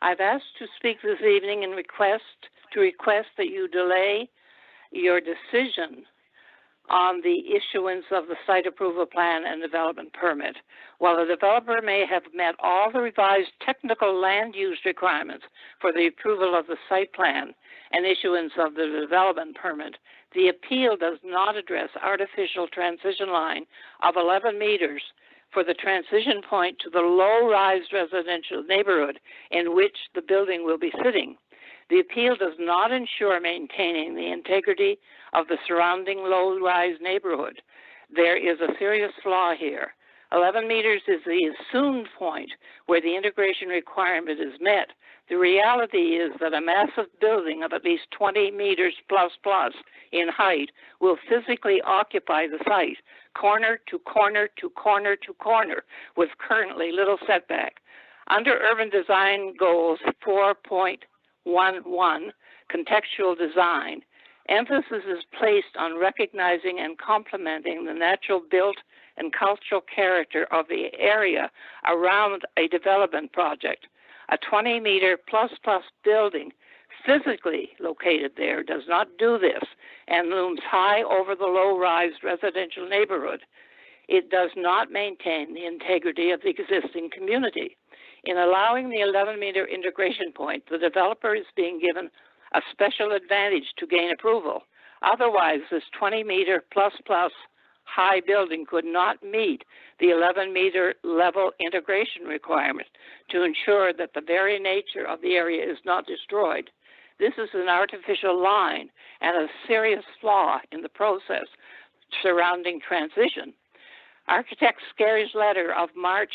I've asked to speak this evening and request that you delay your decision on the issuance of the site approval plan and development permit. While the developer may have met all the revised technical land use requirements for the approval of the site plan and issuance of the development permit, the appeal does not address artificial transition line of 11 meters for the transition point to the low-rise residential neighborhood in which the building will be sitting. The appeal does not ensure maintaining the integrity of the surrounding low-rise neighborhood. There is a serious flaw here. 11 meters is the assumed point where the integration requirement is met. The reality is that a massive building of at least 20 meters plus in height will physically occupy the site, corner to corner to corner to corner, with currently little setback. Under Urban Design Goals 4.11, contextual design, emphasis is placed on recognizing and complementing the natural built and cultural character of the area around a development project. A 20-meter plus building physically located there does not do this and looms high over the low-rise residential neighborhood. It does not maintain the integrity of the existing community. In allowing the 11-meter integration point, the developer is being given a special advantage to gain approval. Otherwise, this 20-meter plus high building could not meet the 11-meter level integration requirement to ensure that the very nature of the area is not destroyed. This is an artificial line and a serious flaw in the process surrounding transition. Architect Scary's letter of March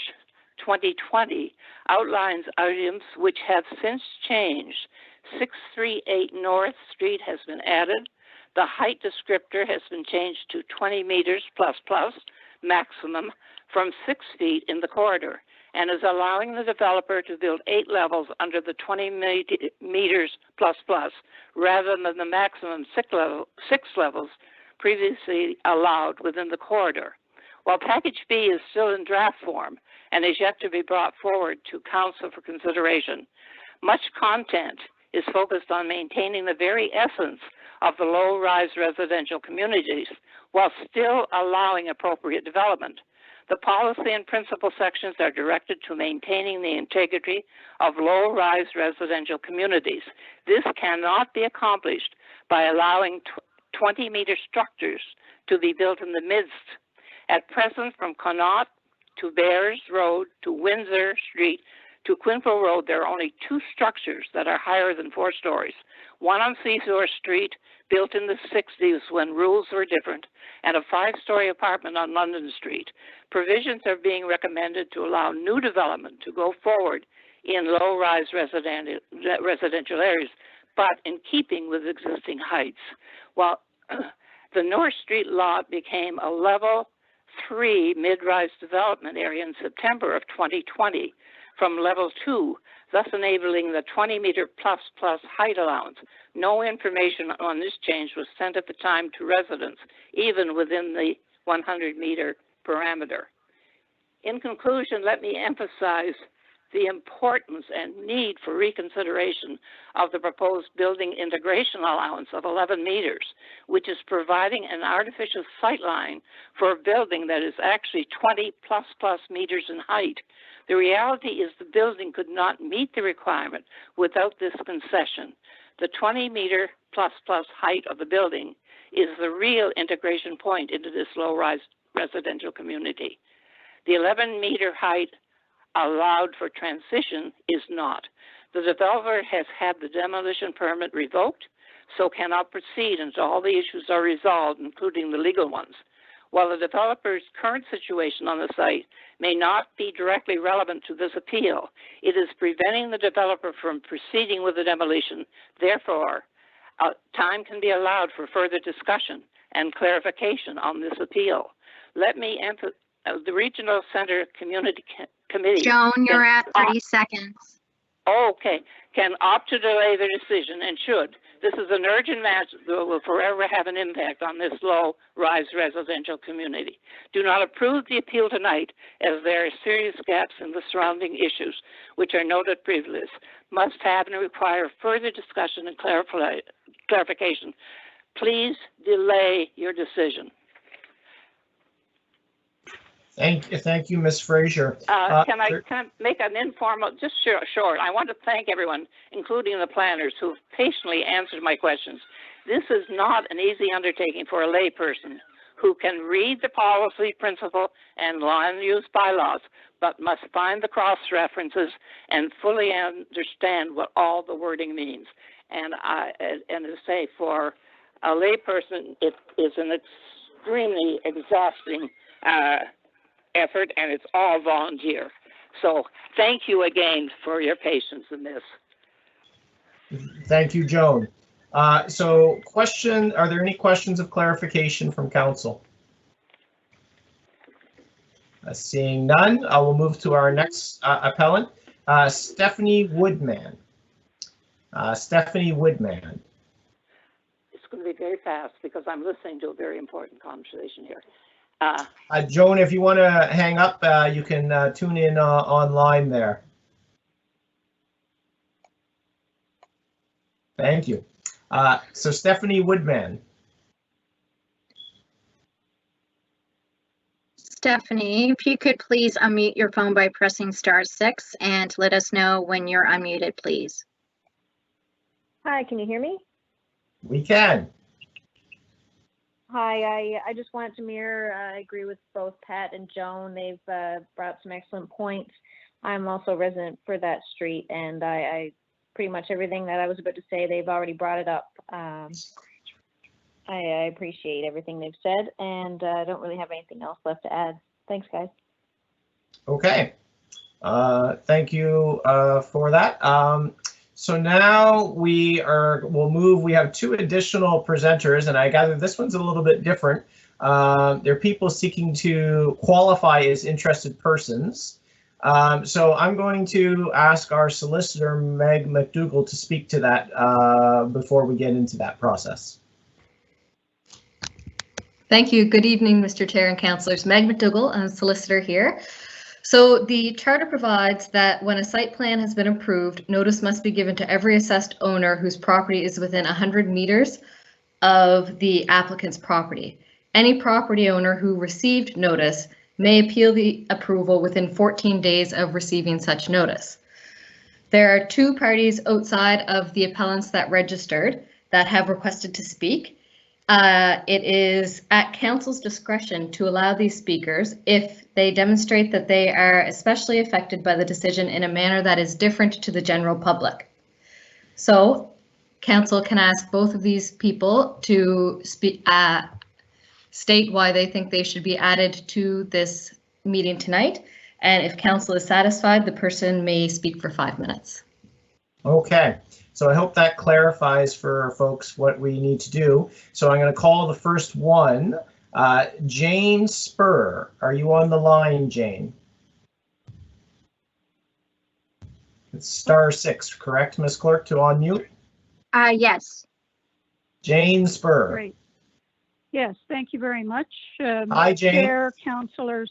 2020 outlines items which have since changed. 638 North Street has been added. The height descriptor has been changed to 20 meters plus maximum from 6 feet in the corridor, and is allowing the developer to build 8 levels under the 20 meters plus rather than the maximum 6 levels previously allowed within the corridor. While Package B is still in draft form and is yet to be brought forward to Council for consideration, much content is focused on maintaining the very essence of the low-rise residential communities while still allowing appropriate development. The policy and principle sections are directed to maintaining the integrity of low-rise residential communities. This cannot be accomplished by allowing 20-meter structures to be built in the midst. At present, from Connaught to Bears Road to Windsor Street to Quinville Road, there are only 2 structures that are higher than 4 stories. One on Seashore Street, built in the 60s when rules were different, and a 5-story apartment on London Street. Provisions are being recommended to allow new development to go forward in low-rise residential areas, but in keeping with existing heights. While the North Street lot became a level 3 mid-rise development area in September of 2020 from level 2, thus enabling the 20-meter plus height allowance. No information on this change was sent at the time to residents, even within the 100-meter parameter. In conclusion, let me emphasize the importance and need for reconsideration of the proposed building integration allowance of 11 meters, which is providing an artificial sightline for a building that is actually 20 plus meters in height. The reality is the building could not meet the requirement without this concession. The 20-meter plus height of the building is the real integration point into this low-rise residential community. The 11-meter height allowed for transition is not. The developer has had the demolition permit revoked, so cannot proceed until all the issues are resolved, including the legal ones. While the developer's current situation on the site may not be directly relevant to this appeal, it is preventing the developer from proceeding with the demolition. Therefore, time can be allowed for further discussion and clarification on this appeal. Let me emphasize the Regional Center Community Committee. Joan, you're at 30 seconds. Okay, can opt to delay their decision and should. This is an urgent matter that will forever have an impact on this low-rise residential community. Do not approve the appeal tonight, as there are serious gaps in the surrounding issues, which are noted previously. Must have and require further discussion and clarification. Please delay your decision. Thank you, Ms. Frazier. Can I make an informal, just short? I want to thank everyone, including the planners, who patiently answered my questions. This is not an easy undertaking for a layperson who can read the policy principle and land use bylaws, but must find the cross references and fully understand what all the wording means. And to say, for a layperson, it is an extremely exhausting effort, and it's all volunteer. So thank you again for your patience in this. Thank you, Joan. So are there any questions of clarification from council? Seeing none, I will move to our next appellant, Stephanie Woodman. Stephanie Woodman. It's going to be very fast because I'm listening to a very important conversation here. Joan, if you want to hang up, you can tune in online there. Thank you. So Stephanie Woodman. Stephanie, if you could please unmute your phone by pressing *6 and let us know when you're unmuted, please. Hi, can you hear me? We can. Hi, I just wanted to mirror, I agree with both Pat and Joan. They've brought up some excellent points. I'm also a resident for that street, and I pretty much everything that I was about to say, they've already brought it up. I appreciate everything they've said, and I don't really have anything else left to add. Thanks, guys. Okay. Thank you for that. So now we'll move. We have 2 additional presenters, and I gather this one's a little bit different. They're people seeking to qualify as interested persons. So I'm going to ask our solicitor, Meg McDougall, to speak to that before we get into that process. Thank you. Good evening, Mr. Chair and councillors. Meg McDougall, I'm a solicitor here. So the charter provides that when a site plan has been approved, notice must be given to every assessed owner whose property is within 100 meters of the applicant's property. Any property owner who received notice may appeal the approval within 14 days of receiving such notice. There are 2 parties outside of the appellants that registered that have requested to speak. It is at council's discretion to allow these speakers if they demonstrate that they are especially affected by the decision in a manner that is different to the general public. So council can ask both of these people to state why they think they should be added to this meeting tonight. And if council is satisfied, the person may speak for 5 minutes. Okay, so I hope that clarifies for folks what we need to do. So I'm going to call the first one. Jane Spur, are you on the line, Jane? It's *6, correct, Ms. Clerk, to unmute? Yes. Jane Spur. Great. Yes, thank you very much. Hi, Jane. Chair, councilors.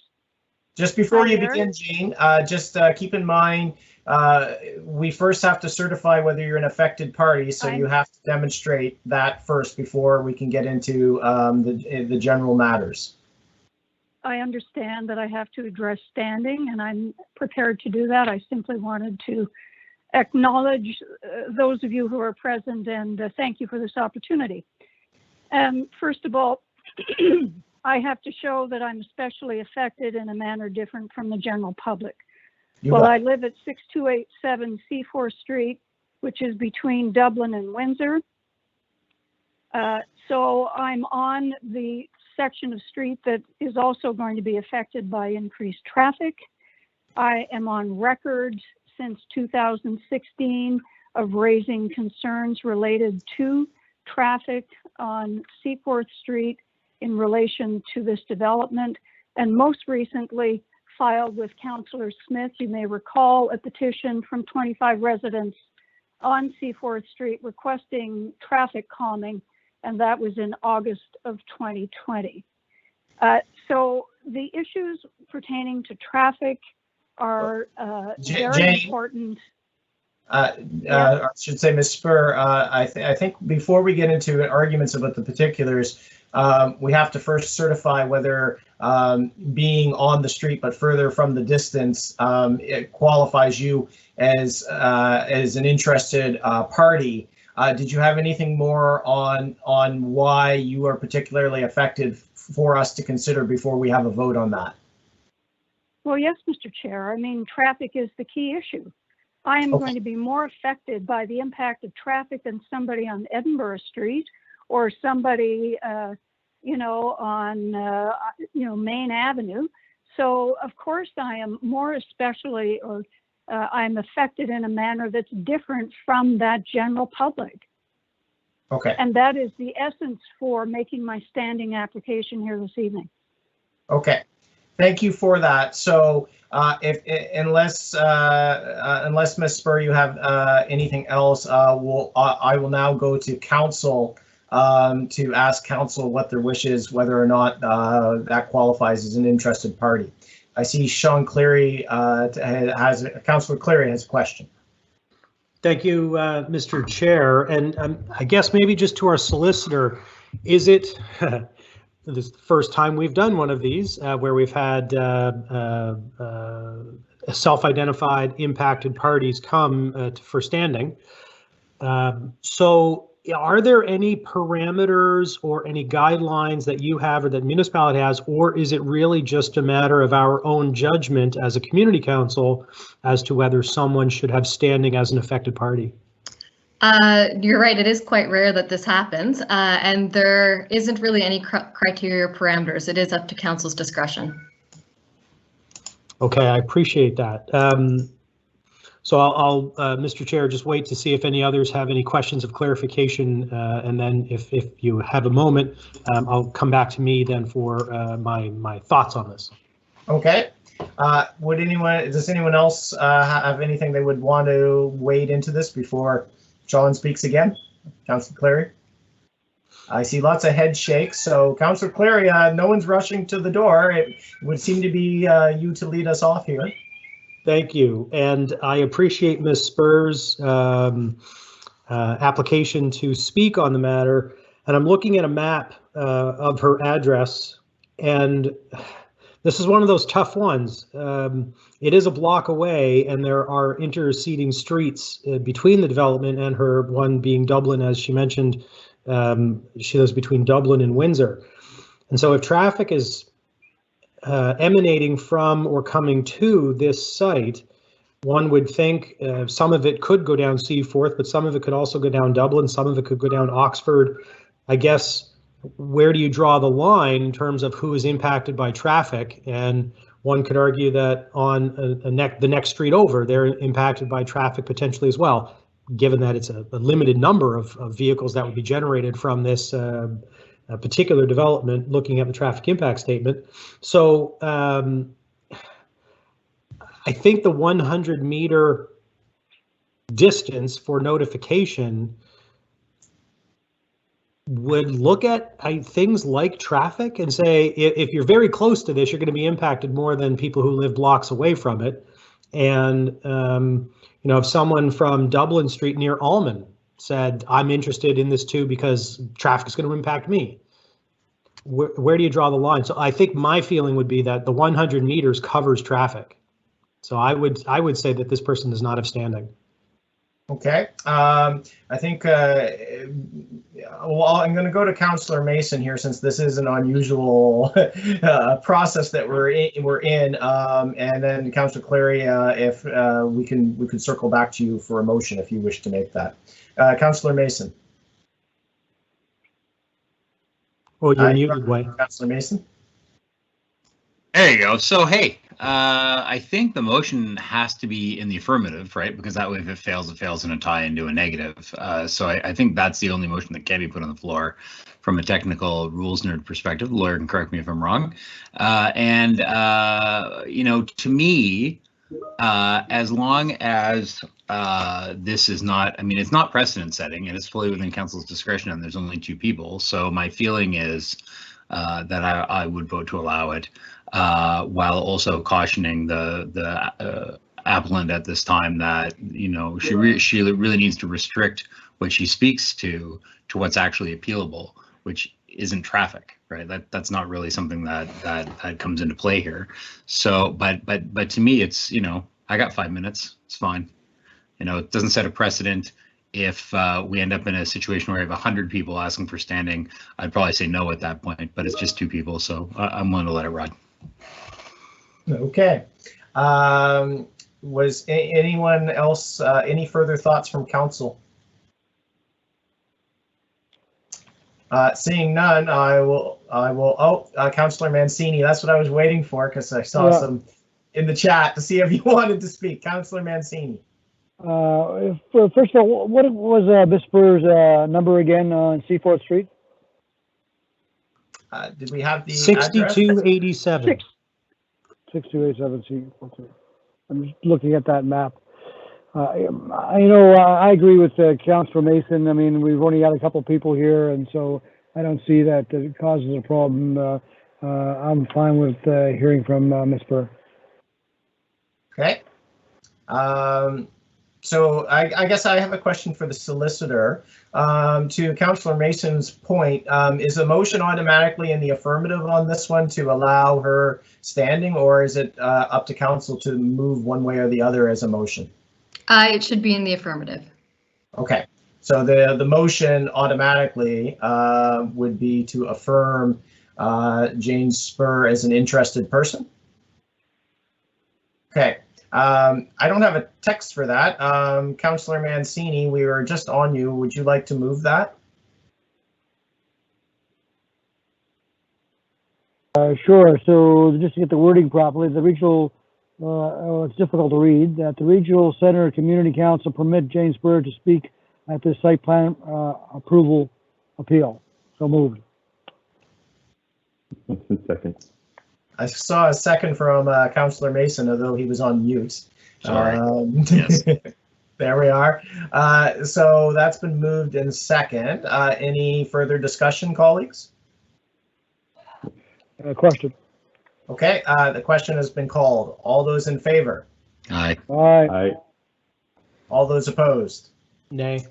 Just before Hi you there. begin, Jane, just keep in mind, we first have to certify whether you're an affected party, so you have to demonstrate that first before we can get into the general matters. I understand that I have to address standing, and I'm prepared to do that. I simply wanted to acknowledge those of you who are present and thank you for this opportunity. First of all, I have to show that I'm especially affected in a manner different from the general public. Well, I live at 6287 Seaforth Street, which is between Dublin and Windsor. So I'm on the section of street that is also going to be affected by increased traffic. I am on record since 2016 of raising concerns related to traffic on Seaforth Street in relation to this development, and most recently filed with Councillor Smith, you may recall, a petition from 25 residents on Seaforth Street requesting traffic calming, and that was in August of 2020. So the issues pertaining to traffic are very important. I should say, Ms. Spur, I think before we get into arguments about the particulars, we have to first certify whether being on the street but further from the distance it qualifies you as an interested party. Did you have anything more on why you are particularly affected for us to consider before we have a vote on that? Well, yes, Mr. Chair. I mean, traffic is the key issue. I am going to be more affected by the impact of traffic than somebody on Edinburgh Street or somebody, you know, on, Main Avenue. So, of course, I am more especially, or I'm affected in a manner that's different from that general public. Okay. And that is the essence for making my standing application here this evening. Okay. Thank you for that. So, unless Ms. Spur, you have anything else, I will now go to council to ask council what their wish is, whether or not that qualifies as an interested party. I see Sean Cleary Councillor Cleary has a question. Thank you, Mr. Chair. And I guess maybe just to our solicitor, is it this is the first time we've done one of these where we've had self-identified impacted parties come for standing. So are there any parameters or any guidelines that you have or that municipality has, or is it really just a matter of our own judgment as a community council as to whether someone should have standing as an affected party? You're right, it is quite rare that this happens, and there isn't really any criteria or parameters. It is up to council's discretion. Okay, I appreciate that. So I'll Mr. Chair, just wait to see if any others have any questions of clarification, and then if you have a moment, I'll come back to me then for my thoughts on this. Okay. Does anyone else have anything they would want to wade into this before Sean speaks again? Councillor Cleary? I see lots of head shakes. So Councillor Cleary, no one's rushing to the door. It would seem to be you to lead us off here. Thank you. And I appreciate Ms. Spur's application to speak on the matter. And I'm looking at a map of her address, and This is one of those tough ones. It is a block away, and there are interceding streets between the development and her, one being Dublin, as she mentioned. She lives between Dublin and Windsor. And so if traffic is emanating from or coming to this site, one would think some of it could go down Seaforth, but some of it could also go down Dublin, some of it could go down Oxford. I guess, where do you draw the line in terms of who is impacted by traffic? And one could argue that on the next street over, they're impacted by traffic potentially as well, given that it's a limited number of vehicles that would be generated from this particular development, looking at the traffic impact statement. So I think the 100-meter distance for notification would look at things like traffic and say, if you're very close to this, you're going to be impacted more than people who live blocks away from it. And you know, if someone from Dublin Street near Almond said, I'm interested in this too because traffic is going to impact me, where do you draw the line? So I think my feeling would be that the 100 meters covers traffic. So I would say that this person does not have standing. Okay, I think, well, I'm going to go to Councillor Mason here, since this is an unusual process that we're in, and then Councillor Clary, if we could circle back to you for a motion if you wish to make that. Councillor Mason. Oh, you're muted, Way. Councillor Mason. There you go. So, hey, I think the motion has to be in the affirmative, right? Because that way, if it fails in a tie into a negative. So I think that's the only motion that can be put on the floor from a technical rules nerd perspective. The lawyer can correct me if I'm wrong. You know, to me, as long as this is not, I mean, it's not precedent setting and it's fully within council's discretion and there's only 2 people. So my feeling is that I would vote to allow it. While also cautioning the applicant at this time that, you know, she really needs to restrict what she speaks to what's actually appealable, which isn't traffic, right? That's not really something that comes into play here. So, but to me, it's, you know, I got 5 minutes. It's fine. You know, it doesn't set a precedent. If we end up in a situation where we have 100 people asking for standing, I'd probably say no at that point, but it's just 2 people, so I'm willing to let it ride. Okay. Was anyone else, any further thoughts from council? Seeing none, I will, Councillor Mancini, that's what I was waiting for, because I saw some in the chat to see if you wanted to speak. Councillor Mancini. First of all, what was Miss Burr's number again on Seaforth Street? Did we have the 6287? 6287 Seaforth Street. I'm just looking at that map. I agree with Councillor Mason. I mean, we've only got a couple people here, and so I don't see that it causes a problem. I'm fine with hearing from Ms. Burr. Okay. So I guess I have a question for the solicitor. To Councillor Mason's point, is a motion automatically in the affirmative on this one to allow her standing, or is it up to council to move one way or the other as a motion? It should be in the affirmative. Okay, so the motion automatically would be to affirm Jane Spur as an interested person. Okay. I don't have a text for that. Councillor Mancini, we were just on you. Would you like to move that? Sure. So just to get the wording properly, the regional, it's difficult to read, that the Regional Center Community Council permit Jane Spur to speak at the site plan approval appeal. So moved. Second. I saw a second from Councillor Mason, although he was on mute. Sorry. Yes. There we are. So that's been moved in second. Any further discussion, colleagues? Question. Okay, the question has been called. All those in favor? Aye. Aye. Aye. All those opposed? Nay.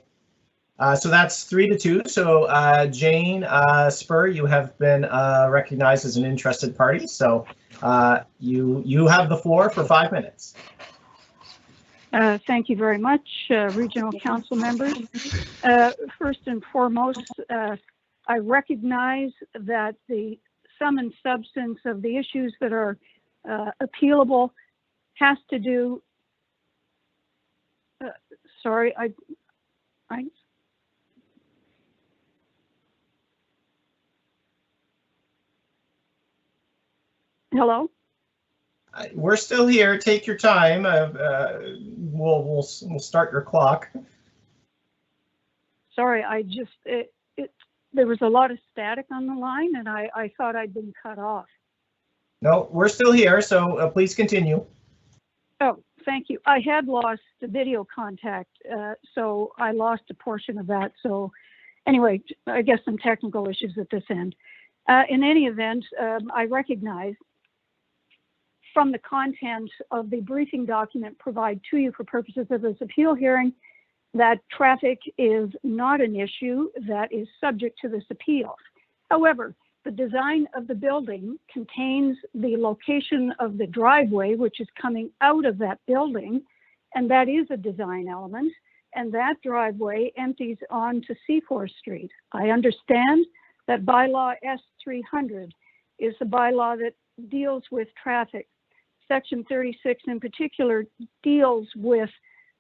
So that's 3-2. So Jane Spur, you have been recognized as an interested party. So you have the floor for 5 minutes. Thank you very much, regional council members. First and foremost, I recognize that the sum and substance of the issues that are appealable has to do. Sorry, Hello? We're still here. Take your time. We'll start your clock. Sorry, there was a lot of static on the line, and I thought I'd been cut off. No, we're still here, so please continue. Oh, thank you. I had lost the video contact, so I lost a portion of that. So anyway, I guess some technical issues at this end. In any event, I recognize from the content of the briefing document provided to you for purposes of this appeal hearing that traffic is not an issue that is subject to this appeal. However, the design of the building contains the location of the driveway, which is coming out of that building, and that is a design element, and that driveway empties onto Seaforth Street. I understand that bylaw S300 is the bylaw that deals with traffic. Section 36 in particular deals with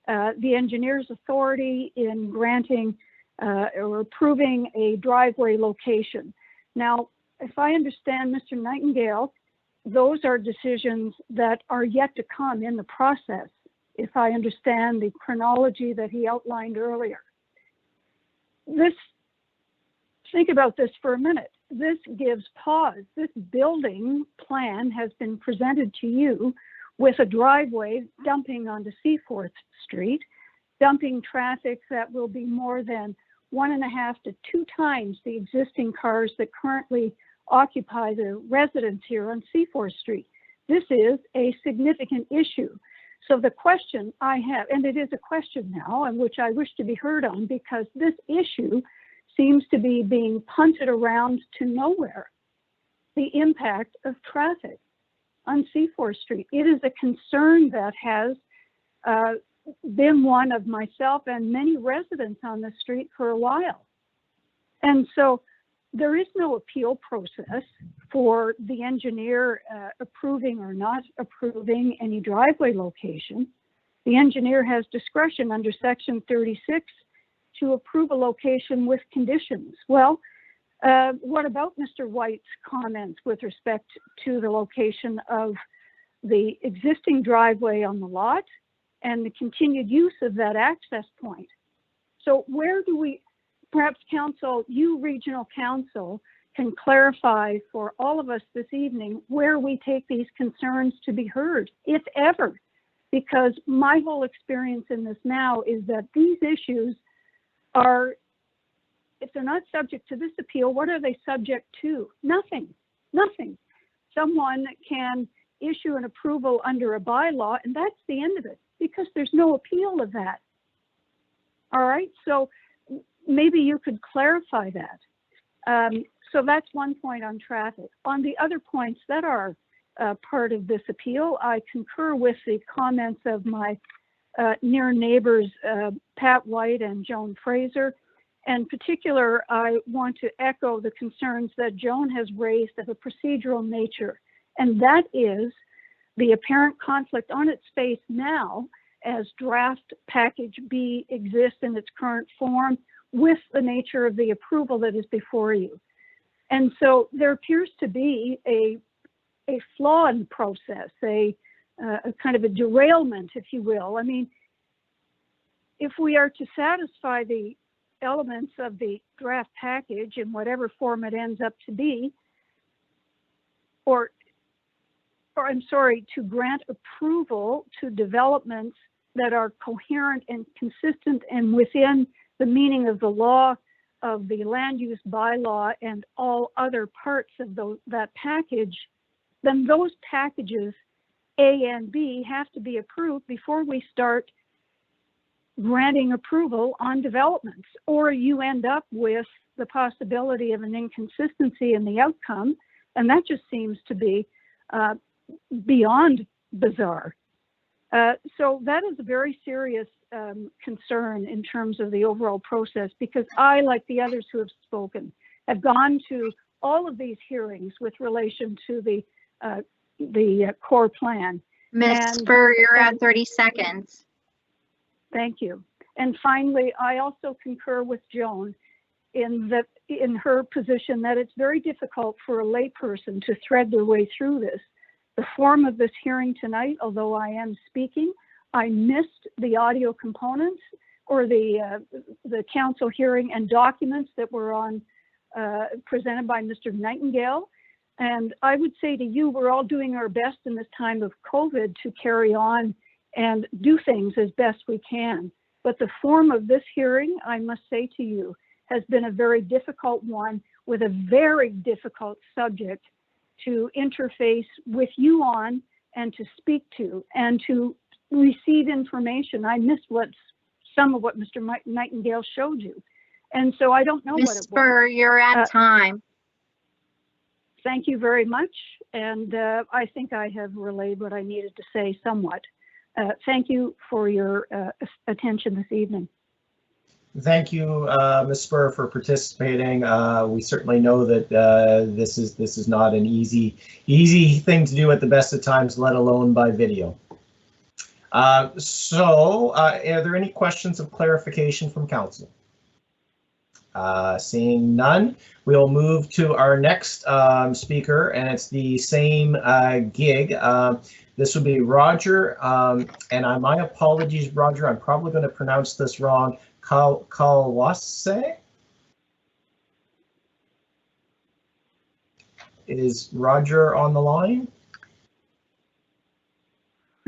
the engineer's authority in granting or approving a driveway location. Now, if I understand Mr. Nightingale, those are decisions that are yet to come in the process, if I understand the chronology that he outlined earlier. Think about this for a minute. This gives pause. This building plan has been presented to you with a driveway dumping onto Seaforth Street, dumping traffic that will be more than 1.5 to 2 times the existing cars that currently occupy the residence here on Seaforth Street. This is a significant issue. So the question I have, and it is a question now, and which I wish to be heard on, because this issue seems to be being punted around to nowhere. The impact of traffic on Seaforth Street. It is a concern that has been one of myself and many residents on the street for a while. And so there is no appeal process for the engineer approving or not approving any driveway location. The engineer has discretion under Section 36 to approve a location with conditions. Well, what about Mr. White's comments with respect to the location of the existing driveway on the lot and the continued use of that access point? So where do we, perhaps council, you regional council, can clarify for all of us this evening where we take these concerns to be heard, if ever, because my whole experience in this now is that these issues are, if they're not subject to this appeal, what are they subject to? Nothing, nothing. Someone can issue an approval under a bylaw and that's the end of it because there's no appeal of that. All right, so maybe you could clarify that. So that's one point on traffic. On the other points that are part of this appeal, I concur with the comments of my near neighbors, Pat White and Joan Frazier. In particular, I want to echo the concerns that Joan has raised of a procedural nature, and that is the apparent conflict on its face now as draft package B exists in its current form with the nature of the approval that is before you. And so there appears to be a flaw in the process, a kind of a derailment, if you will. I mean, if we are to satisfy the elements of the draft package in whatever form it ends up to be, or I'm sorry, to grant approval to developments that are coherent and consistent and within the meaning of the law, of the land use bylaw and all other parts of that package, then those packages A and B have to be approved before we start granting approval on developments, or you end up with the possibility of an inconsistency in the outcome, and that just seems to be beyond bizarre. So that is a very serious concern in terms of the overall process, because I, like the others who have spoken, have gone to all of these hearings with relation to the core plan. Ms. Spur, you're at 30 seconds. Thank you. And finally, I also concur with Joan in her position that it's very difficult for a layperson to thread their way through this. The form of this hearing tonight, although I am speaking, I missed the audio components or the council hearing and documents that were on presented by Mr. Nightingale. And I would say to you, we're all doing our best in this time of COVID to carry on and do things as best we can. But the form of this hearing, I must say to you, has been a very difficult one with a very difficult subject to interface with you on and to speak to and to receive information. I missed some of what Mr. Nightingale showed you. And so I don't know what it was. Ms. Spur, you're at time. Thank you very much. And I think I have relayed what I needed to say somewhat. Thank you for your attention this evening. Thank you, Ms. Spur, for participating. We certainly know that this is not an easy thing to do at the best of times, let alone by video. So are there any questions of clarification from council? Seeing none, we'll move to our next speaker, and it's the same gig. This would be Roger, and my apologies, Roger, I'm probably going to pronounce this wrong. Kalwase? Is Roger on the line?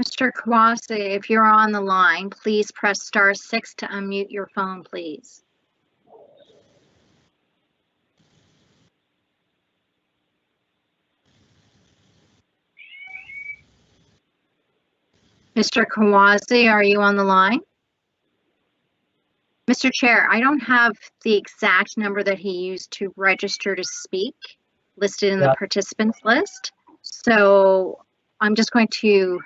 Mr. Kawase, if you're on the line, please press *6 to unmute your phone, please. Mr. Kawase, are you on the line? Mr. Chair, I don't have the exact number that he used to register to speak listed in the participants list. So I'm just going to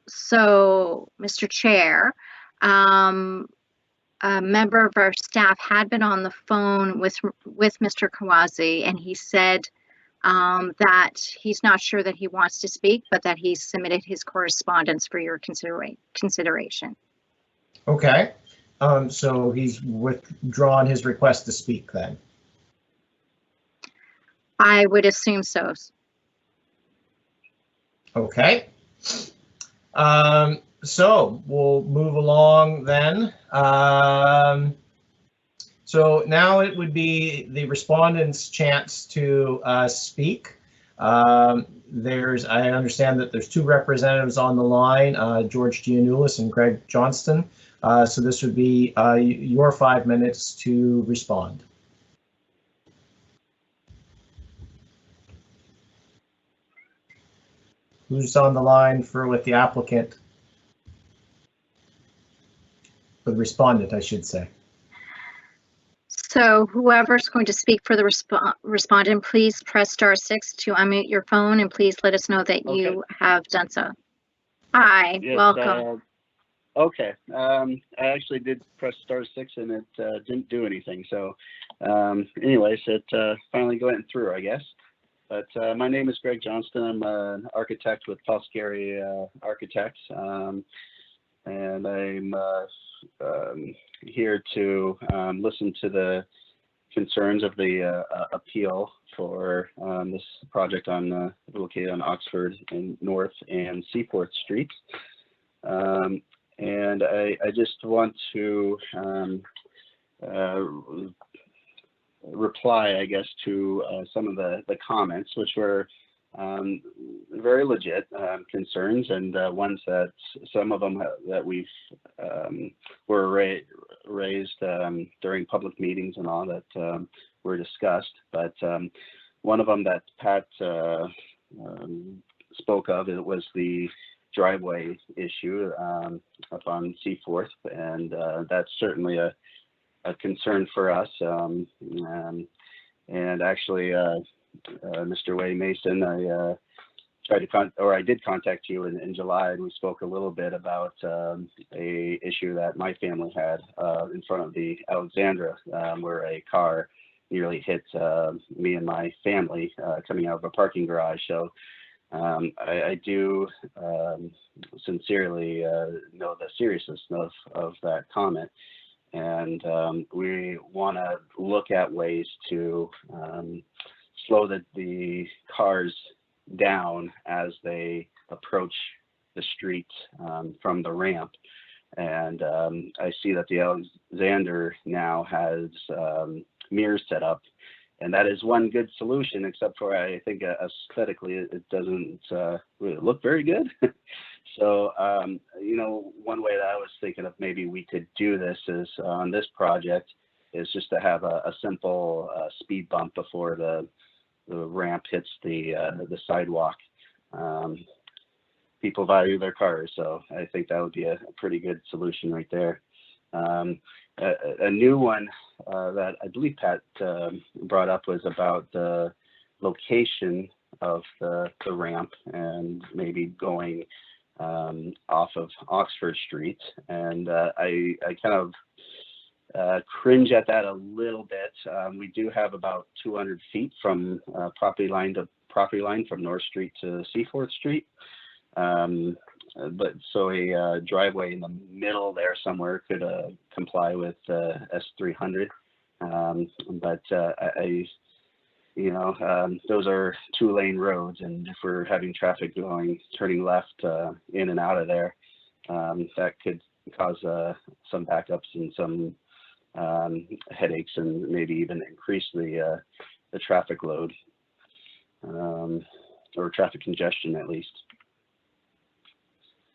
so Mr. Chair, a member of our staff had been on the phone with Mr. Kawase, and he said that he's not sure that he wants to speak, but that he's submitted his correspondence for your consideration. Okay, so he's withdrawn his request to speak then? I would assume so. Okay. So we'll move along then. So now it would be the respondents' chance to speak. I understand that there's two representatives on the line, George Giannoulis and Greg Johnston. So this would be your 5 minutes to respond. Who's on the line with the applicant? For the respondent, I should say. So whoever's going to speak for the respondent, please press *6 to unmute your phone, and please let us know that you have done so. Hi, yes, welcome. Okay, I actually did press *6 and it didn't do anything. So anyways, it finally went through, I guess. But my name is Greg Johnston. I'm an architect with Palscary Architects, and I'm here to listen to the concerns of the appeal for this project located on Oxford and North and Seaforth Streets. And I just want to reply, I guess, to some of the comments, which were very legit concerns, and ones that some of them that we've were raised during public meetings and all that were discussed. But one of them that Pat spoke of, it was the driveway issue up on Seaforth, and that's certainly a concern for us. And actually, Mr. Way Mason, I did contact you in July, and we spoke a little bit about a issue that my family had in front of the Alexandra, where a car nearly hit me and my family coming out of a parking garage. So I do sincerely know the seriousness of that comment. And we want to look at ways to slow the cars down as they approach the street from the ramp. And I see that the Alexander now has mirrors set up, and that is one good solution, except for I think aesthetically it doesn't really look very good. So, you know, one way that I was thinking of maybe we could do this is on this project is just to have a simple speed bump before the ramp hits the sidewalk. People value their cars, so I think that would be a pretty good solution right there. A new one that I believe Pat brought up was about the location of the ramp and maybe going off of Oxford Street. And I kind of cringe at that a little bit. We do have about 200 feet from property line to property line from North Street to Seaforth Street. But so a driveway in the middle there somewhere could comply with S300. But you know, those are 2-lane roads, and if we're having traffic turning left in and out of there, that could cause some backups and some headaches, and maybe even increase the traffic load or traffic congestion at least.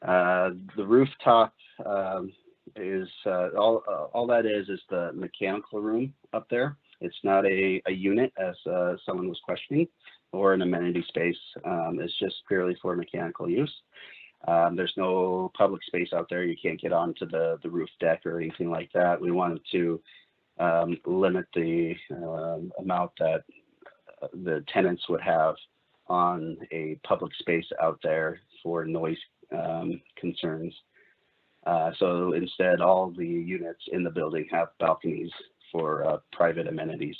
The rooftop is all that is the mechanical room up there. It's not a unit, as someone was questioning, or an amenity space. It's just purely for mechanical use. There's no public space out there. You can't get onto the roof deck or anything like that. We wanted to limit the amount that the tenants would have on a public space out there for noise concerns. So instead, all the units in the building have balconies for private amenities.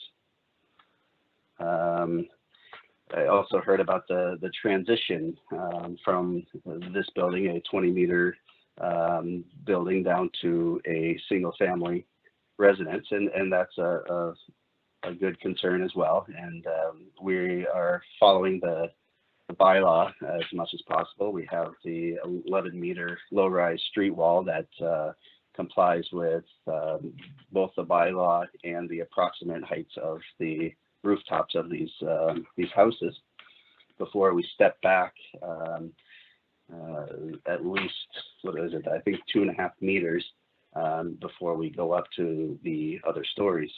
I also heard about the transition from this building, a 20-meter building, down to a single-family residence, and that's a good concern as well. And we are following the bylaw as much as possible. We have the 11-meter low-rise street wall that complies with both the bylaw and the approximate heights of the rooftops of these houses before we step back at least, what is it, I think 2.5 meters before we go up to the other stories.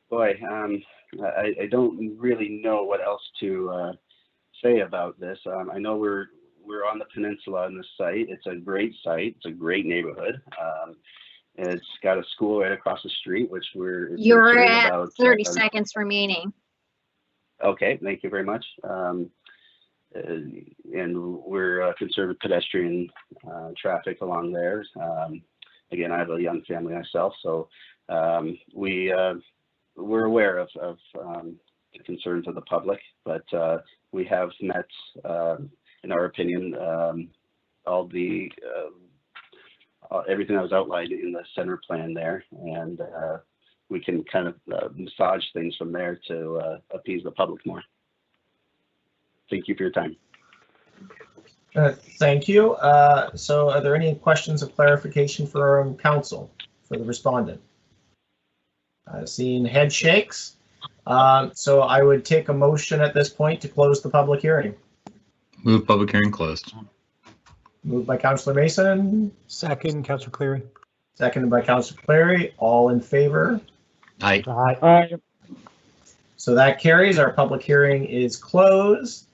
Boy, I don't really know what else to say about this. I know we're on the peninsula on this site. It's a great site. It's a great neighborhood. It's got a school right across the street, which You're at about 30 seconds remaining. Okay, thank you very much. And we're concerned with pedestrian traffic along there. Again, I have a young family myself, so we're aware of the concerns of the public, but we have met, in our opinion, all the everything that was outlined in the center plan there, and we can kind of massage things from there to appease the public more. Thank you for your time. Thank you. So are there any questions of clarification for council, for the respondent? Seeing head shakes. So I would take a motion at this point to close the public hearing. Move public hearing closed. Moved by Councillor Mason. Second, Councillor Cleary. Seconded by Councillor Clary. All in favor? Aye. Aye. So that carries. Our public hearing is closed.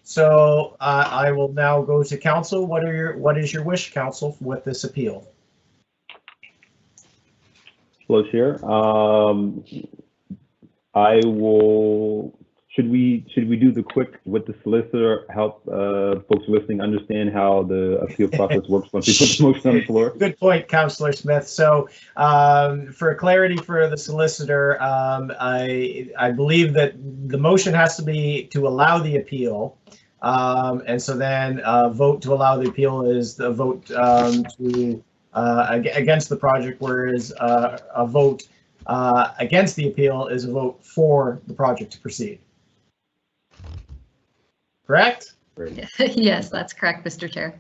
So I will now go to council. What is your wish, council, with this appeal? Hello, Chair. I will. Should we do the quick with the solicitor, help folks listening understand how the appeal process works once we put the motion on the floor? Good point, Councillor Smith. So for clarity for the solicitor, I believe that the motion has to be to allow the appeal. And so then vote to allow the appeal is the vote to against the project, whereas a vote against the appeal is a vote for the project to proceed. Correct? Yes, that's correct, Mr. Chair.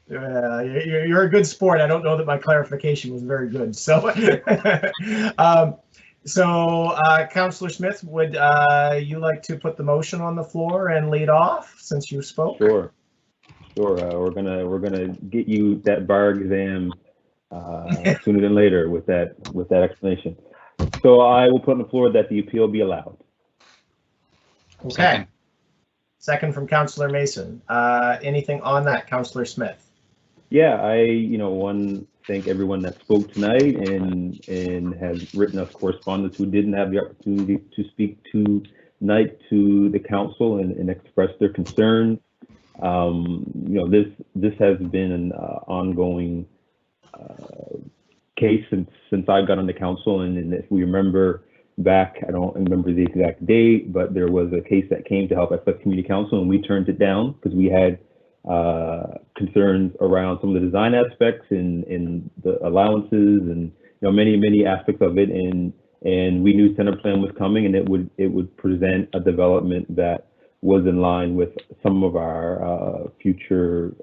You're a good sport. I don't know that my clarification was very good. So, Councillor Smith, would you like to put the motion on the floor and lead off since you spoke? Sure. We're gonna get you that bar exam sooner than later with that explanation. So I will put on the floor that the appeal be allowed. Okay. Second from Councillor Mason. Anything on that, Councillor Smith? Yeah, one, thank everyone that spoke tonight and has written us correspondence who didn't have the opportunity to speak tonight to the council and express their concerns. This has been an ongoing case since I got on the council, and if we remember back, I don't remember the exact date, but there was a case that came to help Essex Community Council, and we turned it down because we had concerns around some of the design aspects and the allowances and many aspects of it, and we knew center plan was coming, and it would present a development that was in line with some of our future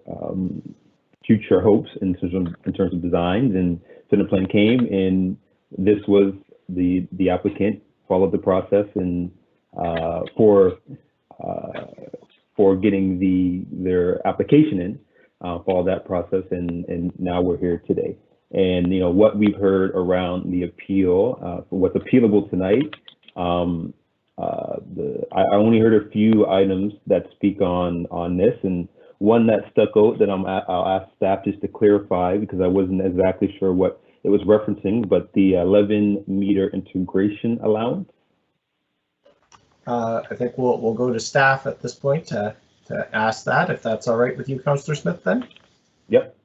hopes in terms of designs, and center plan came, and this was the applicant followed the process and for getting their application in, followed that process, and now we're here today. And what we've heard around the appeal, what's appealable tonight, I only heard a few items that speak on this, and one that stuck out that I'll ask staff just to clarify because I wasn't exactly sure what it was referencing, but the 11-meter integration allowance. I think we'll go to staff at this point to ask that, if that's all right with you, Councillor Smith, then. Yep.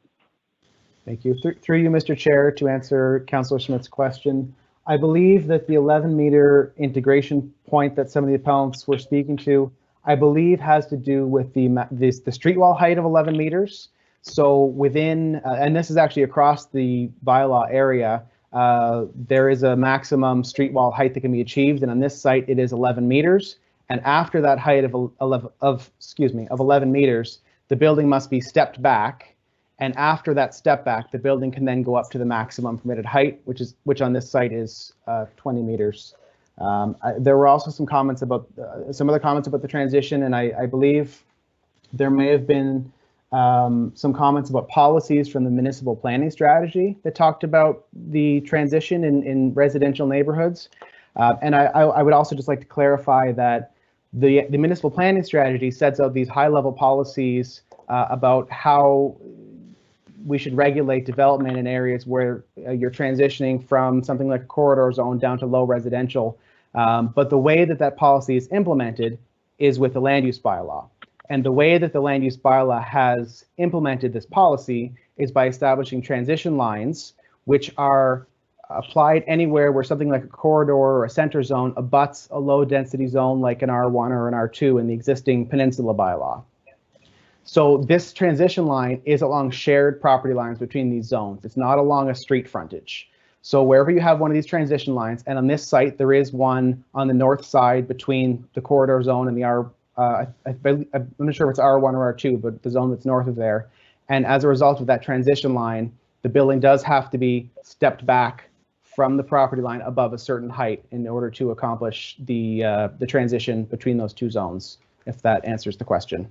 Thank you. Through you, Mr. Chair, to answer Councillor Smith's question, I believe that the 11-meter integration point that some of the appellants were speaking to, I believe has to do with the street wall height of 11 meters. So within, and this is actually across the bylaw area, there is a maximum street wall height that can be achieved, and on this site it is 11 meters. And after that height of 11 meters, the building must be stepped back. And after that step back, the building can then go up to the maximum permitted height, which on this site is 20 meters. There were also some comments about some other comments about the transition, and I believe there may have been some comments about policies from the municipal planning strategy that talked about the transition in residential neighborhoods. And I would also just like to clarify that the municipal planning strategy sets out these high-level policies about how we should regulate development in areas where you're transitioning from something like a corridor zone down to low residential. But the way that policy is implemented is with the land use bylaw. And the way that the land use bylaw has implemented this policy is by establishing transition lines, which are applied anywhere where something like a corridor or a center zone abuts a low density zone like an R1 or an R2 in the existing peninsula bylaw. So this transition line is along shared property lines between these zones. It's not along a street frontage. So wherever you have one of these transition lines, and on this site, there is one on the north side between the corridor zone and the I'm not sure if it's R1 or R2, but the zone that's north of there. And as a result of that transition line, the building does have to be stepped back from the property line above a certain height in order to accomplish the transition between those two zones, if that answers the question.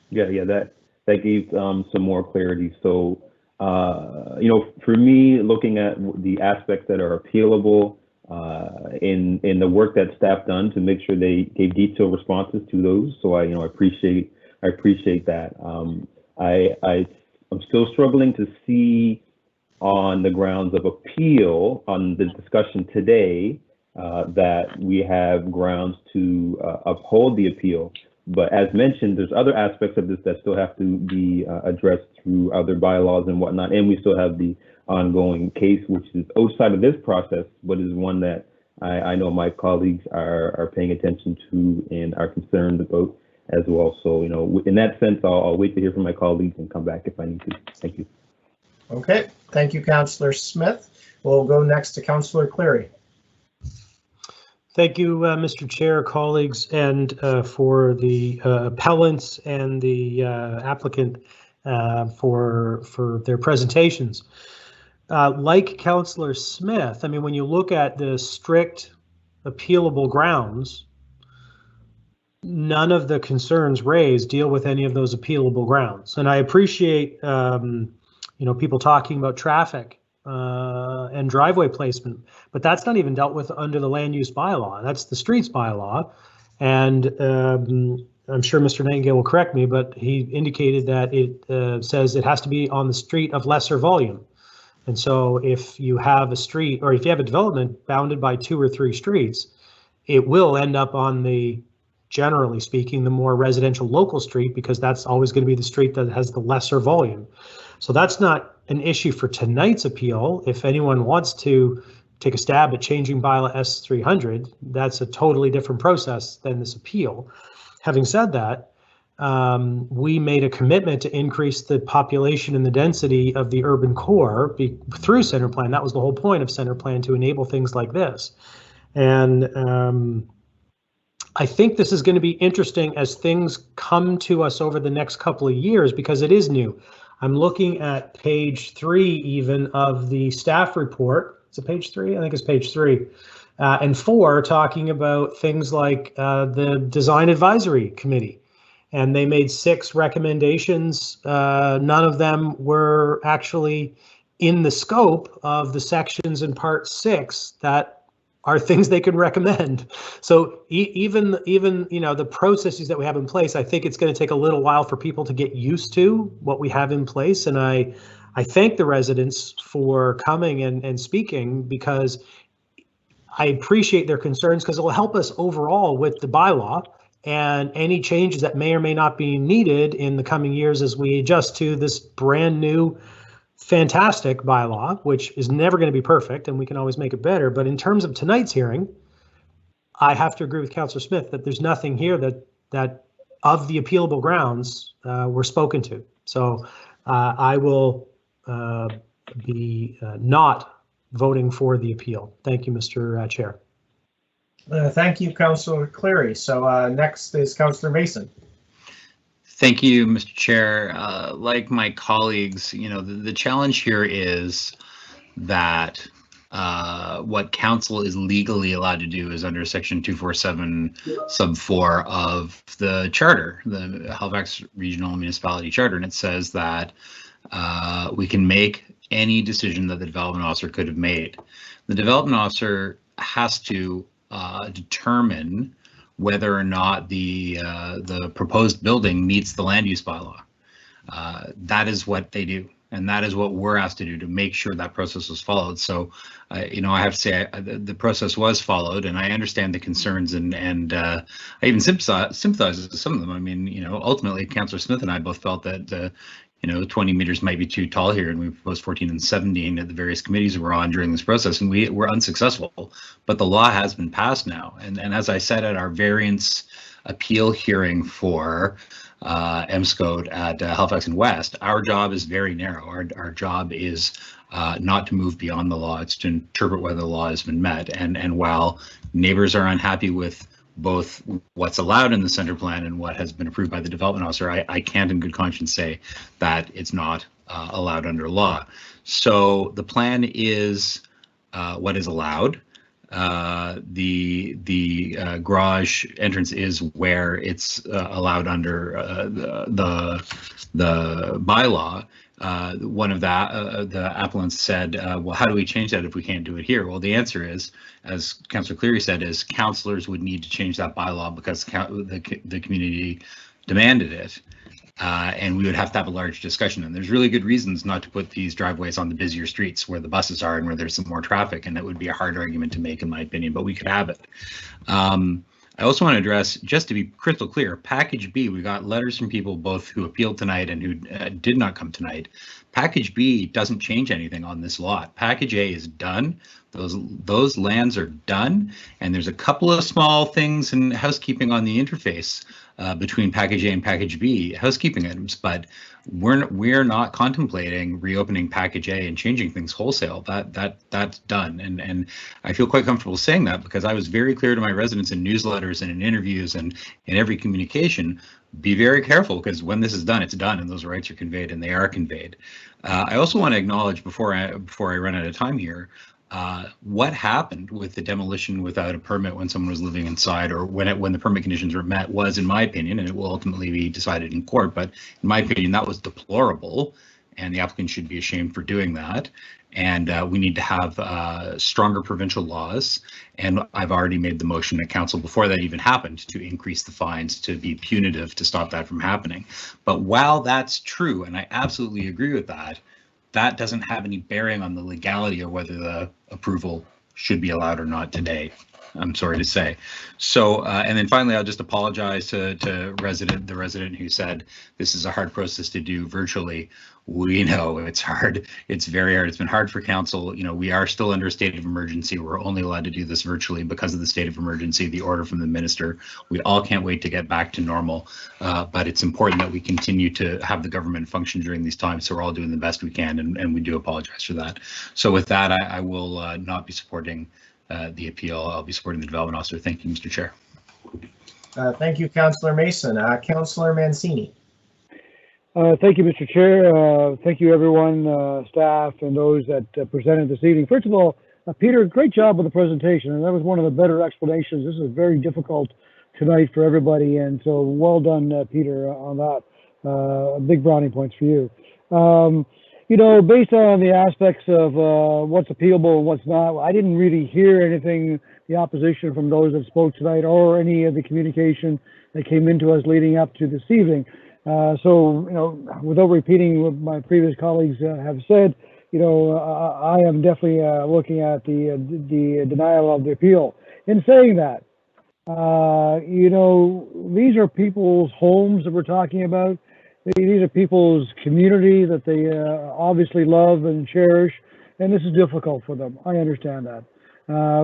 Yeah, that gave some more clarity. So for me, looking at the aspects that are appealable in the work that staff done to make sure they gave detailed responses to those. So I appreciate that. I'm still struggling to see on the grounds of appeal on the discussion today that we have grounds to uphold the appeal. But as mentioned, there's other aspects of this that still have to be addressed through other bylaws and whatnot. And we still have the ongoing case, which is outside of this process, but is one that I know my colleagues are paying attention to and are concerned about as well. So, in that sense, I'll wait to hear from my colleagues and come back if I need to. Thank you. Okay, thank you, Councillor Smith. We'll go next to Councillor Cleary. Thank you, Mr. Chair, colleagues, and for the appellants and the applicant for their presentations. Like Councillor Smith, I mean, when you look at the strict appealable grounds, none of the concerns raised deal with any of those appealable grounds. And I appreciate, people talking about traffic and driveway placement, but that's not even dealt with under the land use bylaw. That's the streets bylaw. And I'm sure Mr. Nightingale will correct me, but he indicated that it says it has to be on the street of lesser volume. And so if you have a street, or if you have a development bounded by 2 or 3 streets, it will end up on the, generally speaking, the more residential local street, because that's always going to be the street that has the lesser volume. So that's not an issue for tonight's appeal. If anyone wants to take a stab at changing bylaw S300, that's a totally different process than this appeal. Having said that, we made a commitment to increase the population and the density of the urban core through center plan. That was the whole point of center plan, to enable things like this. And I think this is going to be interesting as things come to us over the next couple of years, because it is new. I'm looking at page 3 even of the staff report. Is it page 3? I think it's page 3. And 4, talking about things like the Design Advisory Committee. And they made 6 recommendations. None of them were actually in the scope of the sections in part 6 that are things they could recommend. So even the processes that we have in place, I think it's going to take a little while for people to get used to what we have in place. And I thank the residents for coming and speaking, because I appreciate their concerns, because it will help us overall with the bylaw and any changes that may or may not be needed in the coming years as we adjust to this brand new fantastic bylaw, which is never going to be perfect and we can always make it better. But in terms of tonight's hearing, I have to agree with Councillor Smith that there's nothing here that of the appealable grounds were spoken to. So I will be not voting for the appeal. Thank you, Mr. Chair. Thank you, Councillor Cleary. So next is Councillor Mason. Thank you, Mr. Chair. Like my colleagues, the challenge here is that what council is legally allowed to do is under section 247 sub 4 of the charter, the Halifax Regional Municipality Charter, and it says that we can make any decision that the development officer could have made. The development officer has to determine whether or not the proposed building meets the land use bylaw. That is what they do, and that is what we're asked to do to make sure that process was followed. So, I have to say the process was followed, and I understand the concerns, and I even sympathize with some of them. I mean, ultimately, Councillor Smith and I both felt that 20 meters might be too tall here, and we proposed 14 and 17 at the various committees we're on during this process, and we were unsuccessful. But the law has been passed now, and as I said at our variance appeal hearing for MSCODE at Halifax and West, our job is very narrow. Our job is not to move beyond the law; it's to interpret whether the law has been met. And while neighbors are unhappy with both what's allowed in the center plan and what has been approved by the development officer, I can't in good conscience say that it's not allowed under law. So the plan is what is allowed. the garage entrance is where it's allowed under the bylaw. One of the applicants said, well, how do we change that if we can't do it here? Well, the answer is, as Councillor Cleary said, is councillors would need to change that bylaw because the community demanded it. And we would have to have a large discussion. And there's really good reasons not to put these driveways on the busier streets where the buses are and where there's some more traffic. And that would be a hard argument to make, in my opinion, but we could have it. I also want to address, just to be crystal clear, Package B, we got letters from people both who appealed tonight and who did not come tonight. Package B doesn't change anything on this lot. Package A is done. Those lands are done. And there's a couple of small things in housekeeping on the interface between Package A and Package B, housekeeping items, but we're not contemplating reopening Package A and changing things wholesale. That's done, and I feel quite comfortable saying that because I was very clear to my residents in newsletters and in interviews and in every communication. Be very careful because when this is done, it's done, and those rights are conveyed, and they are conveyed. I also want to acknowledge before I run out of time here. What happened with the demolition without a permit when someone was living inside, or when the permit conditions were met, was, in my opinion, and it will ultimately be decided in court, but in my opinion, that was deplorable, and the applicant should be ashamed for doing that. And we need to have stronger provincial laws. And I've already made the motion at council before that even happened to increase the fines to be punitive to stop that from happening. But while that's true, and I absolutely agree with that, that doesn't have any bearing on the legality of whether the approval should be allowed or not today, I'm sorry to say. So, and then finally, I'll just apologize to the resident who said this is a hard process to do virtually. We know it's hard. It's very hard. It's been hard for council. You know, we are still under a state of emergency. We're only allowed to do this virtually because of the state of emergency, the order from the minister. We all can't wait to get back to normal, but it's important that we continue to have the government function during these times. So we're all doing the best we can, and we do apologize for that. So with that, I will not be supporting the appeal. I'll be supporting the development officer. Thank you, Mr. Chair. Thank you, Councillor Mason. Councillor Mancini. Thank you, Mr. Chair. Thank you, everyone, staff, and those that presented this evening. First of all, Peter, great job with the presentation, and that was one of the better explanations. This is very difficult tonight for everybody, and so well done, Peter, on that. Big brownie points for you. You know, based on the aspects of what's appealable and what's not, I didn't really hear anything, the opposition from those that spoke tonight, or any of the communication that came into us leading up to this evening. So, you know, without repeating what my previous colleagues have said, you know, I am definitely looking at the denial of the appeal. In saying that, you know, these are people's homes that we're talking about. These are people's community that they obviously love and cherish, and this is difficult for them. I understand that.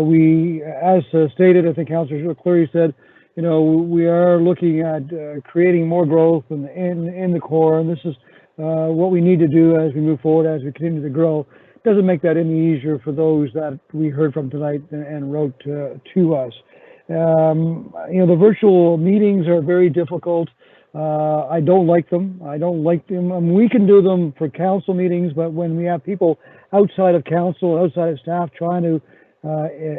We, as stated, I think Councillor Cleary said, you know, we are looking at creating more growth in the core, and this is what we need to do as we move forward, as we continue to grow. It doesn't make that any easier for those that we heard from tonight and wrote to us. You know, the virtual meetings are very difficult. I don't like them. I don't like them. I mean, we can do them for council meetings, but when we have people outside of council, outside of staff trying to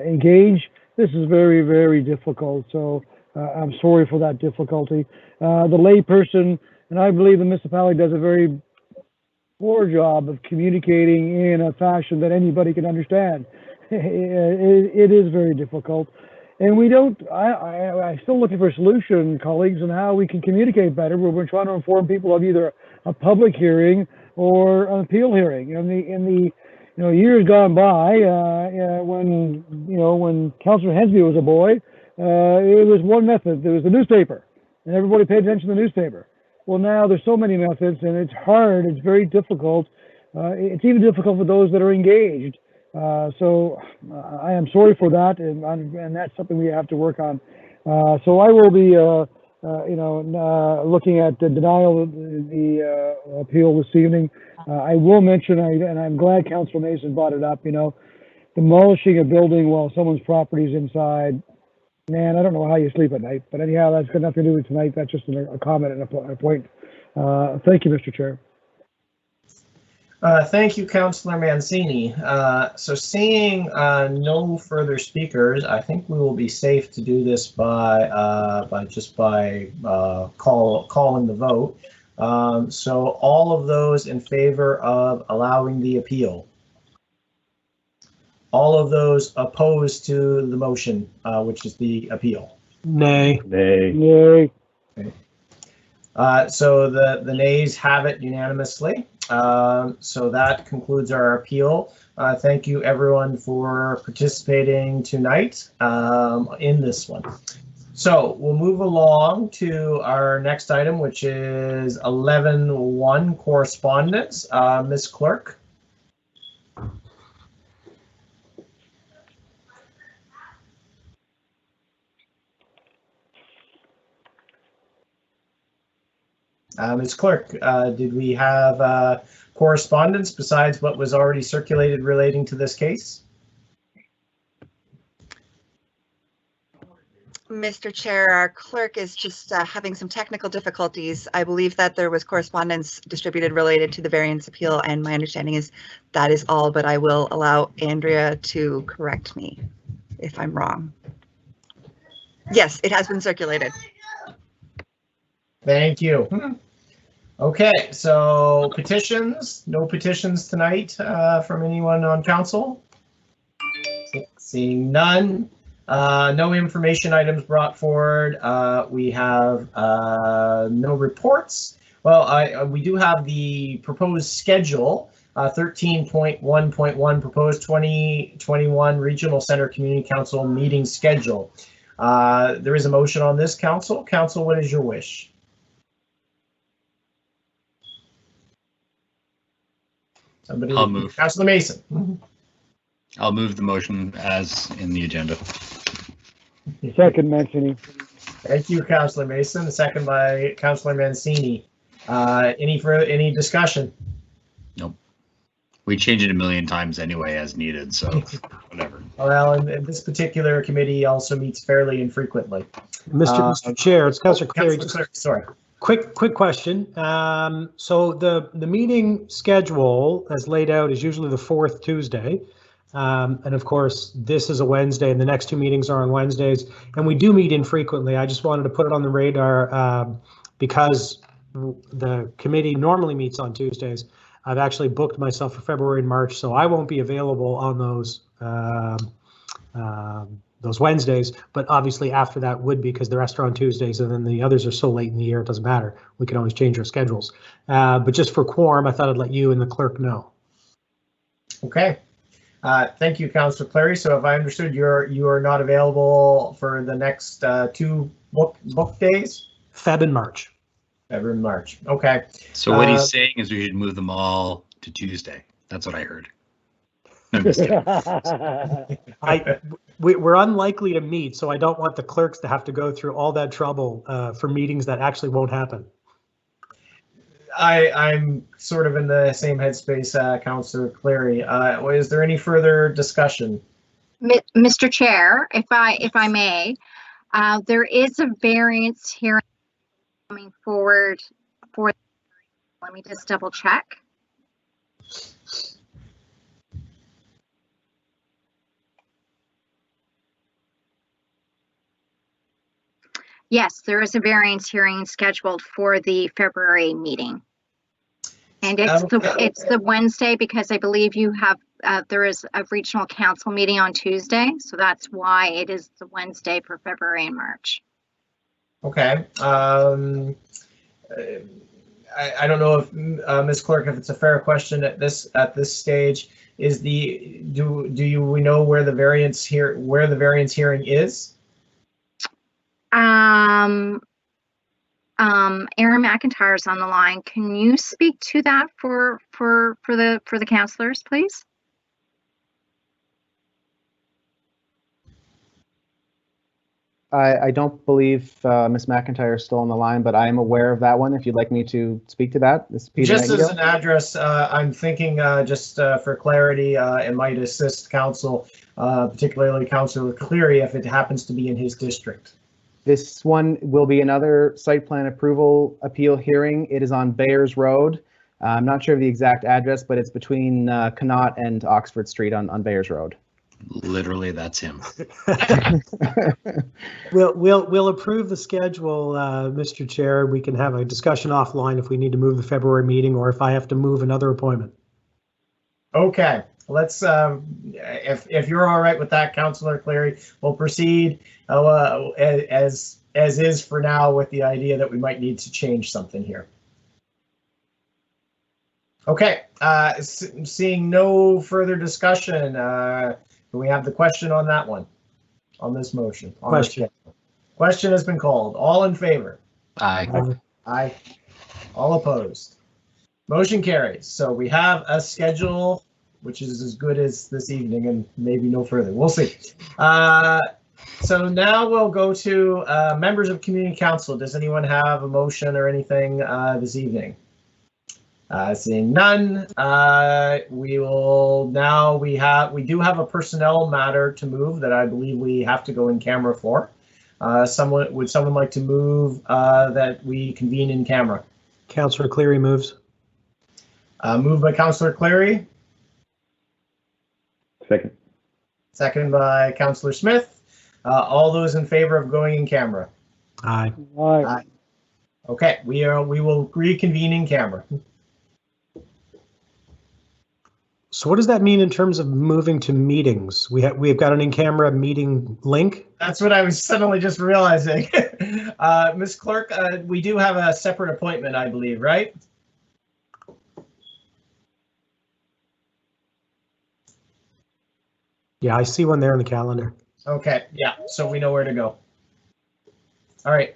engage, this is very, very difficult. So I'm sorry for that difficulty. The lay person, and I believe the municipality does a very poor job of communicating in a fashion that anybody can understand. It is very difficult. And we don't, I'm still looking for a solution, colleagues, on how we can communicate better. We're trying to inform people of either a public hearing or an appeal hearing. In the years gone by, when Councillor Hensby was a boy, it was one method. There was the newspaper, and everybody paid attention to the newspaper. Well, now there's so many methods, and it's hard. It's very difficult. It's even difficult for those that are engaged. So I am sorry for that, and that's something we have to work on. So I will be, looking at the denial of the appeal this evening. I will mention, and I'm glad Councillor Mason brought it up, you know, demolishing a building while someone's property is inside. Man, I don't know how you sleep at night, but anyhow, that's got nothing to do with tonight. That's just a comment and a point. Thank you, Mr. Chair. Thank you, Councillor Mancini. So seeing no further speakers, I think we will be safe to do this by calling the vote. So all of those in favor of allowing the appeal. All of those opposed to the motion, which is the appeal. Nay. Nay. Yay. Okay. So the nays have it unanimously. So that concludes our appeal. Thank you everyone for participating tonight in this one. So we'll move along to our next item, which is 11.1 correspondence. Ms. Clerk. Ms. Clerk, did we have correspondence besides what was already circulated relating to this case? Mr. Chair, our clerk is just having some technical difficulties. I believe that there was correspondence distributed related to the variance appeal, and my understanding is that is all, but I will allow Andrea to correct me if I'm wrong. Yes, it has been circulated. Thank you. Okay, so petitions, no petitions tonight from anyone on council? Seeing none. No information items brought forward. We have no reports. Well, we do have the proposed schedule, 13.1.1 proposed 2021 Regional Center Community Council meeting schedule. There is a motion on this, council. Council, what is your wish? Somebody, I'll move. Councilor Mason. I'll move the motion as in the agenda. Second, Mancini. Thank you, Councilor Mason. The second by Councilor Mancini. Any discussion? Nope. We change it a million times anyway as needed, so whatever. Well, and this particular committee also meets fairly infrequently. Mr. Chair, it's Councilor Cleary. Sorry. Quick question. So the meeting schedule as laid out is usually the fourth Tuesday. And of course, this is a Wednesday and the next two meetings are on Wednesdays. And we do meet infrequently. I just wanted to put it on the radar because the committee normally meets on Tuesdays. I've actually booked myself for February and March, so I won't be available on those Wednesdays, but obviously after that would be because the rest are on Tuesdays and then the others are so late in the year, it doesn't matter. We can always change our schedules. But just for quorum, I thought I'd let you and the clerk know. Okay. Thank you, Councilor Clary. So if I understood, you are not available for the next two book days? Feb and March. Feb and March. Okay. So what he's saying is we should move them all to Tuesday. That's what I heard. No, I'm just kidding. We're unlikely to meet, so I don't want the clerks to have to go through all that trouble for meetings that actually won't happen. I'm sort of in the same headspace, Councillor Clary. Is there any further discussion? Mr. Chair, if I may, there is a variance hearing coming forward for. Let me just double check. Yes, there is a variance hearing scheduled for the February meeting. And it's the Wednesday because I believe you have there is a regional council meeting on Tuesday, so that's why it is the Wednesday for February and March. Okay. I don't know if Ms. Clerk, if it's a fair question at this stage, is we know where the variance hearing is? Aaron McIntyre's on the line. Can you speak to that for the councillors, please? I don't believe Ms. McIntyre is still on the line, but I am aware of that one. If you'd like me to speak to that, this is Peter. Just as an address, I'm thinking just for clarity, it might assist council, particularly Councillor Cleary, if it happens to be in his district. This one will be another site plan approval appeal hearing. It is on Bayers Road. I'm not sure of the exact address, but it's between Connaught and Oxford Street on Bayers Road. Literally, that's him. We'll approve the schedule, Mr. Chair. We can have a discussion offline if we need to move the February meeting or if I have to move another appointment. Okay, let's, if you're all right with that, Councillor Cleary, we'll proceed as is for now, with the idea that we might need to change something here. Okay, seeing no further discussion, can we have the question on that one, on this motion? Question. Question has been called. All in favor? Aye. Aye. All opposed? Motion carries. So we have a schedule which is as good as this evening and maybe no further. We'll see. So now we'll go to members of Community Council. Does anyone have a motion or anything this evening? Seeing none, we do have a personnel matter to move that I believe we have to go in camera for. Would someone like to move that we convene in camera? Councillor Cleary moves. Moved by Councillor Cleary. Second. Second by Councillor Smith. All those in favor of going in camera? Aye. Aye. Okay, we will reconvene in camera. So what does that mean in terms of moving to meetings? We've got an in-camera meeting link? That's what I was suddenly just realizing. Ms. Clerk, we do have a separate appointment, I believe, right? Yeah, I see one there in the calendar. Okay, yeah, so we know where to go. All right.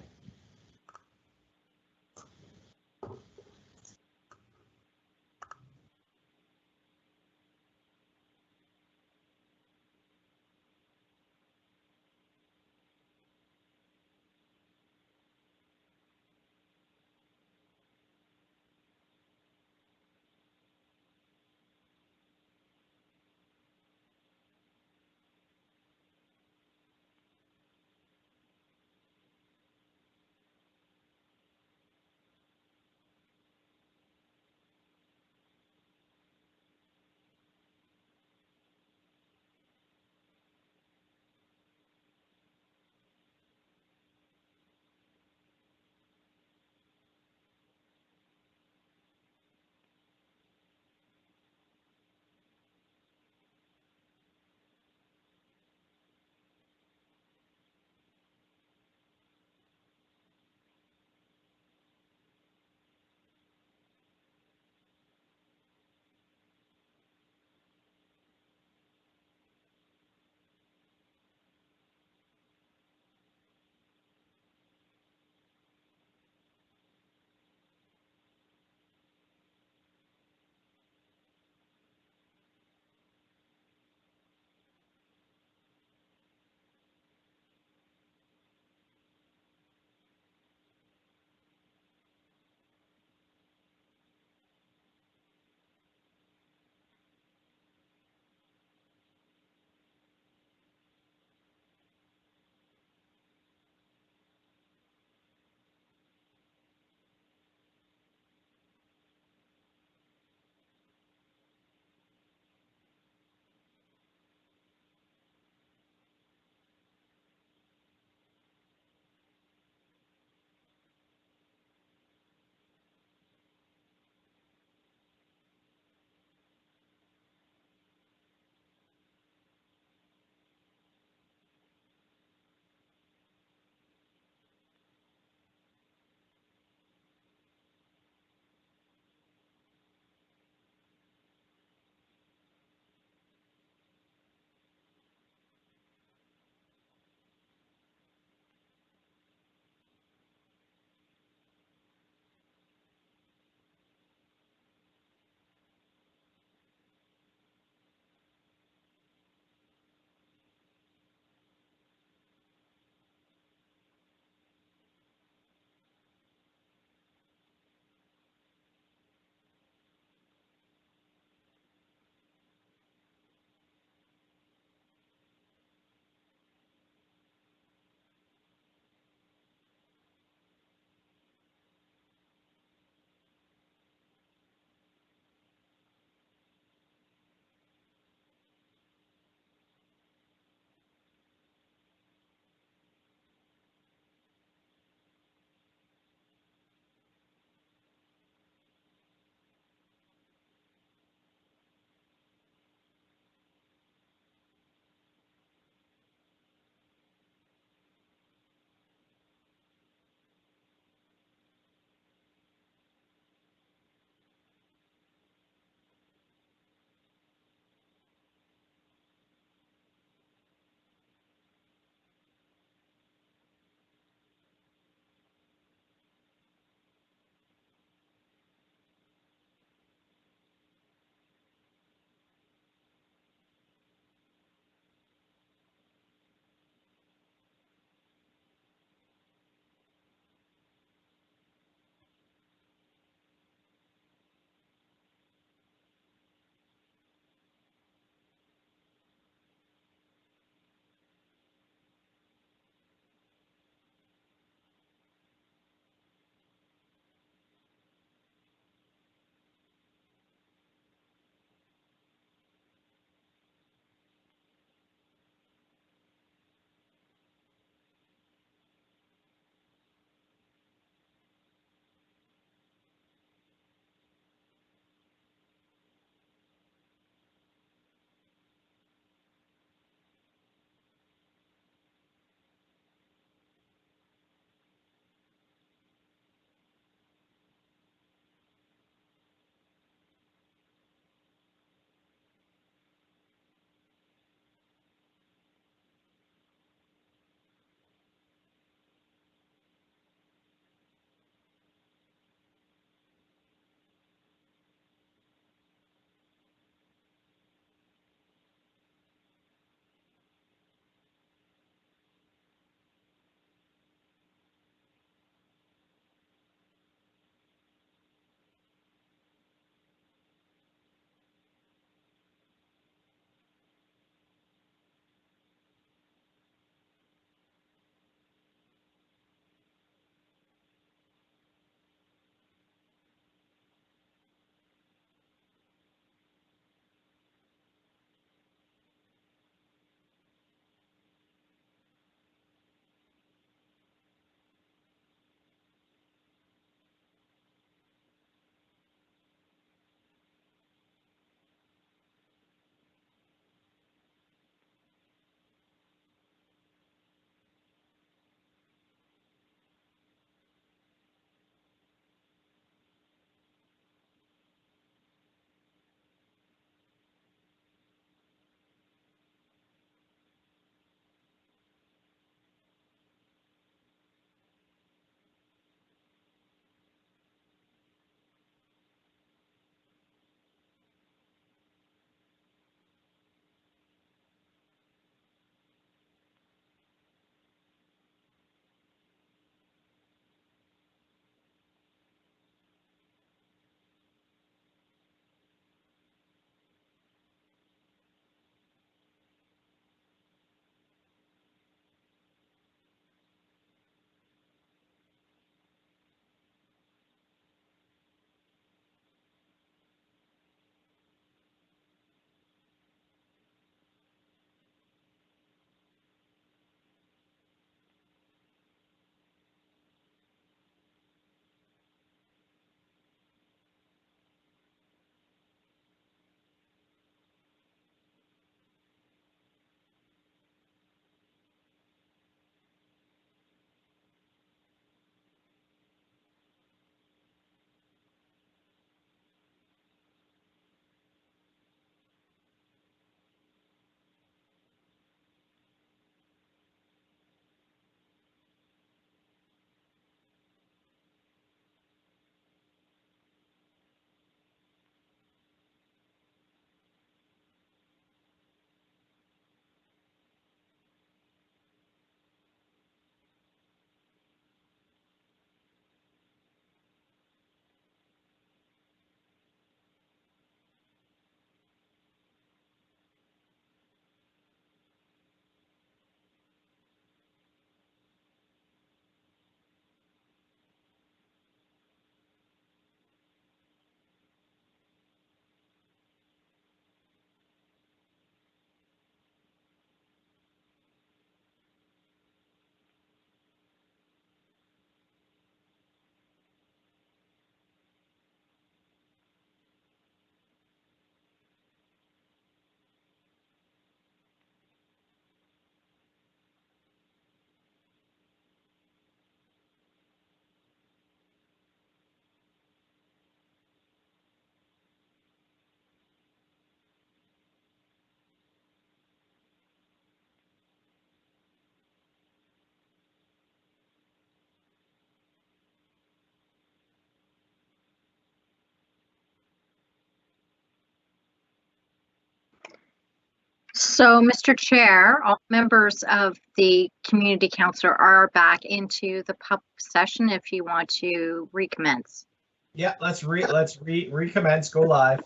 So, Mr. Chair, all members of the community council are back into the public session if you want to recommence. Yeah, let's recommence, go live.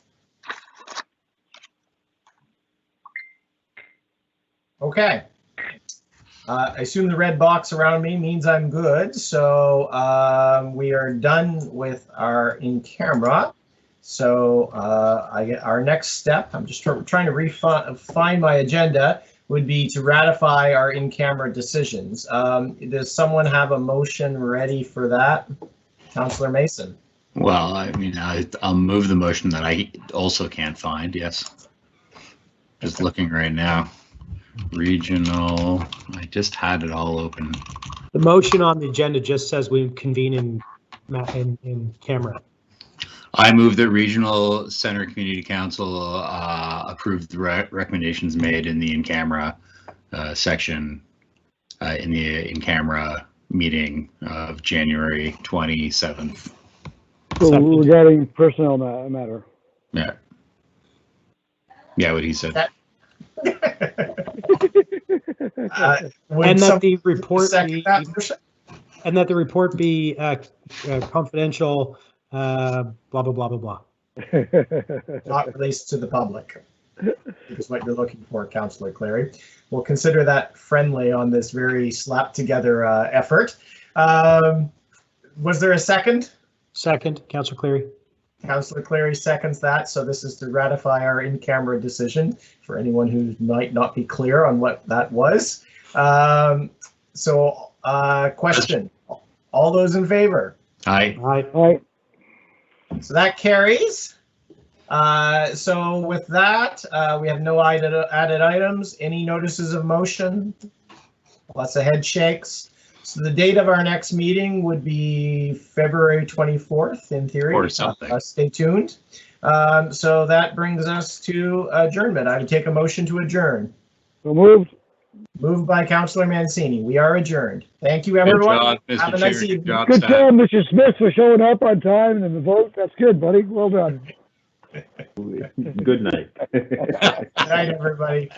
Okay. I assume the red box around me means I'm good. So we are done with our in-camera. So our next step, I'm just trying to find my agenda, would be to ratify our in-camera decisions. Does someone have a motion ready for that? Councillor Mason. Well, I mean, I'll move the motion that I also can't find. Yes. Just looking right now. Regional, I just had it all open. The motion on the agenda just says we convene in camera. I move that Regional Center Community Council approve the recommendations made in the in-camera section in the in-camera meeting of January 27th. So regarding personnel matter. Yeah. Yeah, what he said. And that the report be confidential. Blah blah blah blah blah. Not released to the public. That's what you're looking for, Councillor Clary. We'll consider that friendly on this very slapped together effort. Was there a second? Second, Councillor Clary. Councillor Clary seconds that. So this is to ratify our in-camera decision for anyone who might not be clear on what that was. Question. All those in favor? Aye. Aye. So that carries. So with that, we have no added items. Any notices of motion? Lots of head shakes. So the date of our next meeting would be February 24th in theory. Or something. Stay tuned. So that brings us to adjournment. I would take a motion to adjourn. So moved. Moved by Councillor Mancini. We are adjourned. Thank you, everyone. Good job, Mr. Have a Chair. nice evening. Good job, Mr. Smith, for showing up on time and the vote. That's good, buddy. Well done. Good night. Good night, everybody.